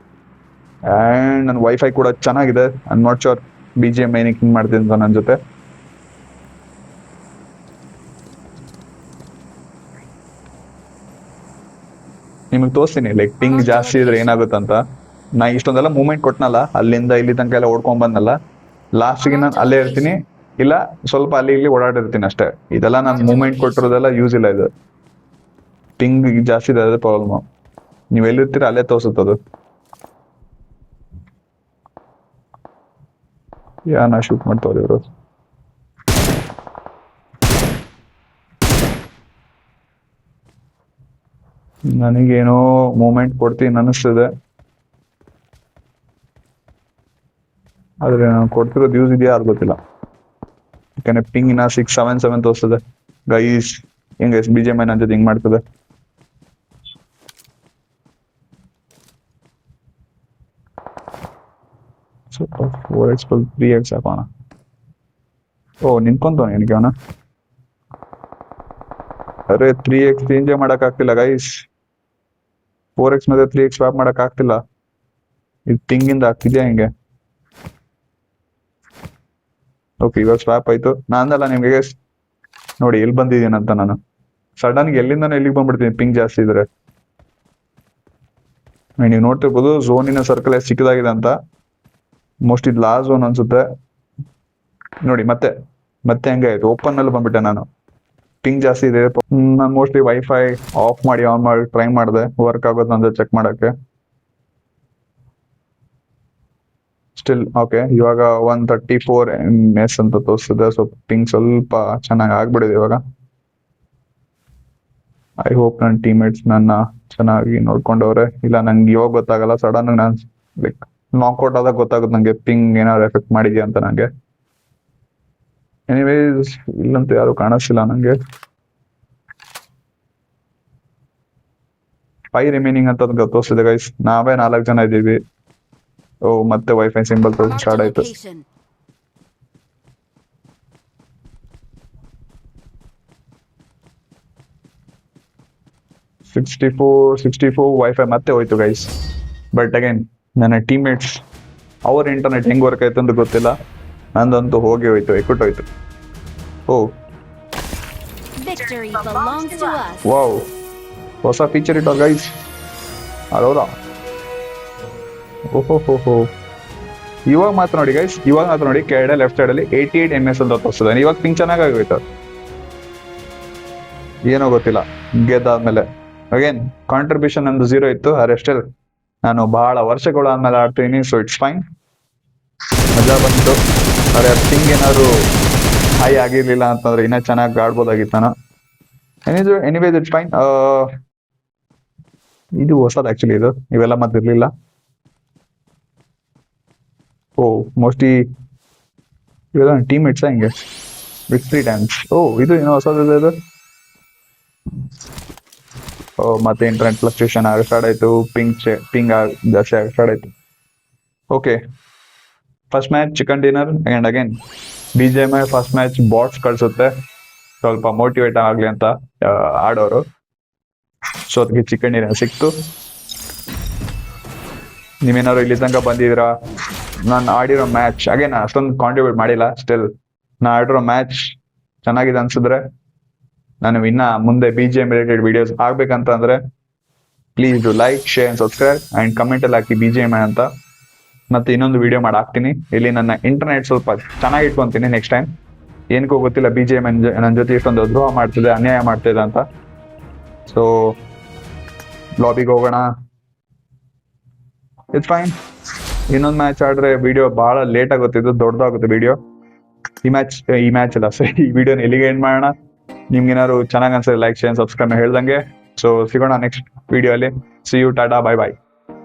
ಆ್ಯಂಡ್ ನನ್ನ ವೈಫೈ ಕೂಡ ಚೆನ್ನಾಗಿದೆ. ಐ ನಾಟ್ ಶೋರ್ BGM ಏನಕ್ಕೆ ಹಿಂಗೆ ಮಾಡ್ತೀನಿ ಅಂತ ನನ್ನ ಜೊತೆ. ನಿಮಗೆ ತೋರಿಸ್ತೀನಿ ಲೈಕ್ ಪಿಂಗ್ ಜಾಸ್ತಿ ಇದ್ರೆ ಏನಾಗುತ್ತಂತ. ನಾ ಇಷ್ಟೊಂದೆಲ್ಲ ಮೂವ್ಮೆಂಟ್ ಕೊಟ್ನಲ್ಲ, ಅಲ್ಲಿಂದ ಇಲ್ಲಿ ತನಕ ಎಲ್ಲ ಓಡ್ಕೊಂಡ್ ಬಂದಲ್ಲ, ಲಾಸ್ಟ್ಗೆ ನಾನು ಅಲ್ಲೇ ಇರ್ತೀನಿ, ಇಲ್ಲ ಸ್ವಲ್ಪ ಅಲ್ಲಿ ಇಲ್ಲಿ ಓಡಾಡಿರ್ತೀನಿ ಅಷ್ಟೇ. ಇದೆಲ್ಲ ನಾನು ಮೂವ್ಮೆಂಟ್ ಕೊಟ್ಟಿರೋದೆಲ್ಲ ಯೂಸ್ ಇಲ್ಲ. ಇದು ಪಿಂಗ್ ಜಾಸ್ತಿ ಇದೆ, ಅದೇ ಪ್ರಾಬ್ಲಮ್. ನೀವು ಎಲ್ಲಿರ್ತೀರ ಅಲ್ಲೇ ತೋರಿಸುತ್ತದು. ನಾ ಶೂಟ್ ಮಾಡ್ತಾವ್ರಿ ಇವರು. ನನಗೇನೋ ಮೂಮೆಂಟ್ ಕೊಡ್ತೀನಿ ಅನಿಸ್ತದೆ, ಆದ್ರೆ ನಾನು ಕೊಡ್ತಿರೋದು ಯೂಸ್ ಇದೆಯಾ ಅದು ಗೊತ್ತಿಲ್ಲ. ಯಾಕಂದ್ರೆ ಪಿಂಗ್ ಇನ್ನ 677 ತೋರಿಸ್ತದೆ ಗೈಸ್. ಹೆಂಗೆ BGM ನನ್ನ ಜೊತೆ ಹಿಂಗ್ ಮಾಡ್ತದೆ. ಸ್ವಲ್ಪ 4x 3x ಹಾಕೋಣ. ಓ ನಿಂತ್ಕೊಂತವನ ನನಗೆ ಅವನ. ಅರೆ 3x ಚೇಂಜ್ ಮಾಡಕ್ ಆಗ್ತಿಲ್ಲ ಗೈಸ್. 4x ಮತ್ತೆ 3x ಸ್ವಾಪ್ ಮಾಡಕ್ ಆಗ್ತಿಲ್ಲ. ಇದು ಪಿಂಗಿಂದ ಆಗ್ತಿದ್ಯಾ ಹೆಂಗೆ? ಓಕೆ ಇವಾಗ ಸ್ವಾಪ್ ಆಯ್ತು. ನಾನಲ್ಲ ನಿಮ್ಗೆ ನೋಡಿ ಎಲ್ಲಿ ಬಂದಿದ್ದೀನಂತ. ನಾನು ಸಡನ್ ಎಲ್ಲಿಂದ ಎಲ್ಲಿಗೆ ಬಂದ್ಬಿಡ್ತೀನಿ ಪಿಂಗ್ ಜಾಸ್ತಿ ಇದ್ರೆ. ನೀವು ನೋಡ್ತಿರ್ಬೋದು ಝೋನಿನ ಸರ್ಕಲ್ ಎಷ್ಟು ಚಿಕ್ಕದಾಗಿದೆ ಅಂತ. ಮೋಸ್ಟ್ ಇದು ಲಾಸ್ಟ್ ಝೋನ್ ಅನ್ಸುತ್ತೆ ನೋಡಿ. ಮತ್ತೆ ಮತ್ತೆ ಹೆಂಗೆ ಆಯ್ತು, ಓಪನ್ ಅಲ್ಲಿ ಬಂದ್ಬಿಟ್ಟೆ ನಾನು. ಪಿಂಗ್ ಜಾಸ್ತಿ ಇದೆ. ನಾನು ಮೋಸ್ಟ್ಲಿ ವೈಫೈ ಆಫ್ ಮಾಡಿ ಆನ್ ಮಾಡಿ ಟ್ರೈ ಮಾಡಿದೆ, ವರ್ಕ್ ಆಗೋದು ಅಂತ ಚೆಕ್ ಮಾಡಕ್ಕೆ. Still okay. ಇವಾಗ 134 ms ಅಂತ ತೋರಿಸ್ತದೆ. ಸೊ ಪಿಂಗ್ ಸ್ವಲ್ಪ ಚೆನ್ನಾಗಿ ಆಗ್ಬಿಡಿದೆ ಇವಾಗ. ಐ ಹೋಪ್ ನನ್ನ ಟೀಮ್ಮೇಟ್ಸ್ ನನ್ನ ಚೆನ್ನಾಗಿ ನೋಡ್ಕೊಂಡವ್ರೆ. ಇಲ್ಲ ನಂಗೆ ಇವಾಗ ಗೊತ್ತಾಗಲ್ಲ, ಸಡನ್ ನಾನು ಲೈಕ್ ನಾಕ್ಔಟ್ ಆದಾಗ ಗೊತ್ತಾಗುತ್ತೆ ನಂಗೆ ಪಿಂಗ್ ಏನಾದ್ರು ಎಫೆಕ್ಟ್ ಮಾಡಿದ್ಯಾ ಅಂತ ನಂಗೆ. ಎನಿವೇಸ್ ಇಲ್ಲಂತೂ ಯಾರು ಕಾಣಿಸ್ತಿಲ್ಲ ನಂಗೆ. 5 ರಿಮೈನಿಂಗ್ ಅಂತ ತೋರಿಸ್ತಿದೆ ಗೈಸ್. ನಾವೇ 4 ಜನ ಇದ್ದೀವಿ. ಓ ಮತ್ತೆ ವೈಫೈ ಸಿಂಬಲ್ ಸ್ಟಾರ್ಟ್ ಆಯ್ತು. ಸಿಕ್ಸ್ಟಿ ಫೋರ್ ವೈಫೈ ಮತ್ತೆ ಹೋಯ್ತು ಗೈಸ್. ಬಟ್ ಅಗೇನ್ ನನ್ನ ಟೀಮ್ಮೇಟ್ಸ್ ಅವ್ರ ಇಂಟರ್ನೆಟ್ ಹೆಂಗ್ ವರ್ಕ್ ಆಯ್ತು ಅಂತ ಗೊತ್ತಿಲ್ಲ. ನಂದಂತೂ ಹೋಗಿ ಹೋಯ್ತು, ಎಕ್ಕುಟ್ಟೋಯ್ತು. ಓ ವಾವ್, ಹೊಸ ಫೀಚರ್ ಇಟ್ಟ ಗೈಸ್. ಅರೋರಾ. ಓಹೋ ಇವಾಗ ಮಾತ್ರ ನೋಡಿ ಗೈಸ್, ಇವಾಗ ಮಾತ್ರ ನೋಡಿ ಕೆಳಗಡೆ ಲೆಫ್ಟ್ ಸೈಡ್ ಅಲ್ಲಿ 88 ms ಅಂತ ತೋರಿಸ್ತದೆ. ಇವಾಗ ಪಿಂಗ್ ಚೆನ್ನಾಗೋಯ್ತು. ಏನೋ ಗೊತ್ತಿಲ್ಲ ಗೆದ್ದಾದ್ಮೇಲೆ. ಅಗೇನ್ ಕಾಂಟ್ರಿಬ್ಯೂಷನ್ ನಂದು 0 ಇತ್ತು. ಅರೆ ಸ್ಟಿಲ್ ನಾನು ಬಹಳ ವರ್ಷಗಳ ಆದ್ಮೇಲೆ ಆಡ್ತೀನಿ. So it's fine. ಮಜಾ ಬಂತು. ಆದರೆ ಪಿಂಗ್ ಏನಾದ್ರು ಹೈ ಆಗಿರ್ಲಿಲ್ಲ ಅಂತಂದ್ರೆ ಇನ್ನೂ ಚೆನ್ನಾಗಿ ಆಡ್ಬೋದಾಗಿತ್ತು ನಾನು. Anyways it's fine. ಇದು ಹೊಸದು ಆಕ್ಚುಲಿ, ಇದು ಇವೆಲ್ಲ ಮತ್ತಿರ್ಲಿಲ್ಲ. ಓ ಮೋಸ್ಟ್ಲಿ ಇವೆಲ್ಲ ಟೀಮ್ ಮೇಟ್ಸ್ ಹಿಂಗೆ ವಿಕ್ಟ್ರಿ ಡ್ಯಾನ್ಸ್. ಓ ಇದು ಏನೋ ಹೊಸದಿದೆ ಇದು. ಓ ಮತ್ತೆ ಇಂಟರ್ನೆಟ್ ಫ್ಲಕ್ಚುಯೇಷನ್ ಆಗ ಸ್ಟಾರ್ಟ್ ಆಯ್ತು. ಪಿಂಗ್ ಜಾಸ್ತಿ ಆಗ ಸ್ಟಾರ್ಟ್ ಆಯ್ತು. Okay, first match chicken dinner and again BGMI first match bots ಕಳ್ಸುತ್ತೆ ಸ್ವಲ್ಪ ಮೋಟಿವೇಟ್ ಆಗ್ಲಿ ಅಂತ ಆಡೋರು. ಸೊ ಅದಕ್ಕೆ ಚಿಕನ್ ಡಿನ್ನರ್ ಸಿಕ್ತು. ನೀವೇನಾದ್ರು ಇಲ್ಲಿ ತನಕ ಬಂದಿದ್ದೀರಾ, ನಾನು ಆಡಿರೋ ಮ್ಯಾಚ್ ಅಗೇನ್ ಅಷ್ಟೊಂದು ಕಾಂಟ್ರಿಬ್ಯೂಟ್ ಮಾಡಿಲ್ಲ, ಸ್ಟಿಲ್ ನಾ ಆಡಿರೋ ಮ್ಯಾಚ್ ಚೆನ್ನಾಗಿದೆ ಅನ್ಸಿದ್ರೆ, ನಾನು ಇನ್ನ ಮುಂದೆ BGM ರಿಲೇಟೆಡ್ ವಿಡಿಯೋಸ್ ಆಗ್ಬೇಕಂತ ಅಂದ್ರೆ please do like, share and subscribe and comment ಅಲ್ಲಿ ಹಾಕಿ BGMI ಅಂತ. ಮತ್ತೆ ಇನ್ನೊಂದು ವಿಡಿಯೋ ಮಾಡಿ ಹಾಕ್ತೀನಿ. ಇಲ್ಲಿ ನನ್ನ ಇಂಟರ್ನೆಟ್ ಸ್ವಲ್ಪ ಚೆನ್ನಾಗಿ ಇಟ್ಕೊಂತೀನಿ ನೆಕ್ಸ್ಟ್ ಟೈಮ್. ಏನಕ್ಕೂ ಗೊತ್ತಿಲ್ಲ BGMI ನನ್ನ ಜೊತೆ ಇಷ್ಟೊಂದು ದ್ರೋಹ ಮಾಡ್ತಿದೆ, ಅನ್ಯಾಯ ಮಾಡ್ತಿದೆ ಅಂತ. ಸೊ ಲಾಬಿಗೆ ಹೋಗೋಣ. It's fine. ಇನ್ನೊಂದು ಮ್ಯಾಚ್ ಆಡಿದ್ರೆ ವಿಡಿಯೋ ಬಹಳ ಲೇಟ್ ಆಗುತ್ತಿದ್ದು, ದೊಡ್ಡದಾಗುತ್ತೆ ವಿಡಿಯೋ. ಈ ಮ್ಯಾಚ್ ಅಲ್ಲ ಸರಿ, ಈ ವಿಡಿಯೋನ ಎಲ್ಲಿಗೆ ಎಂಡ್ ಮಾಡೋಣ. ನಿಮ್ಗೆ ಏನಾದ್ರು ಚೆನ್ನಾಗಿ ಅನ್ಸಿದ್ರೆ ಲೈಕ್, ಶೇರ್, ಸಬ್ಸ್ಕ್ರೈಬ್ ಹೇಳ್ದಂಗೆ. ಸೊ ಸಿಗೋಣ ನೆಕ್ಸ್ಟ್ ವಿಡಿಯೋ ಅಲ್ಲಿ. See you, tata, bye bye.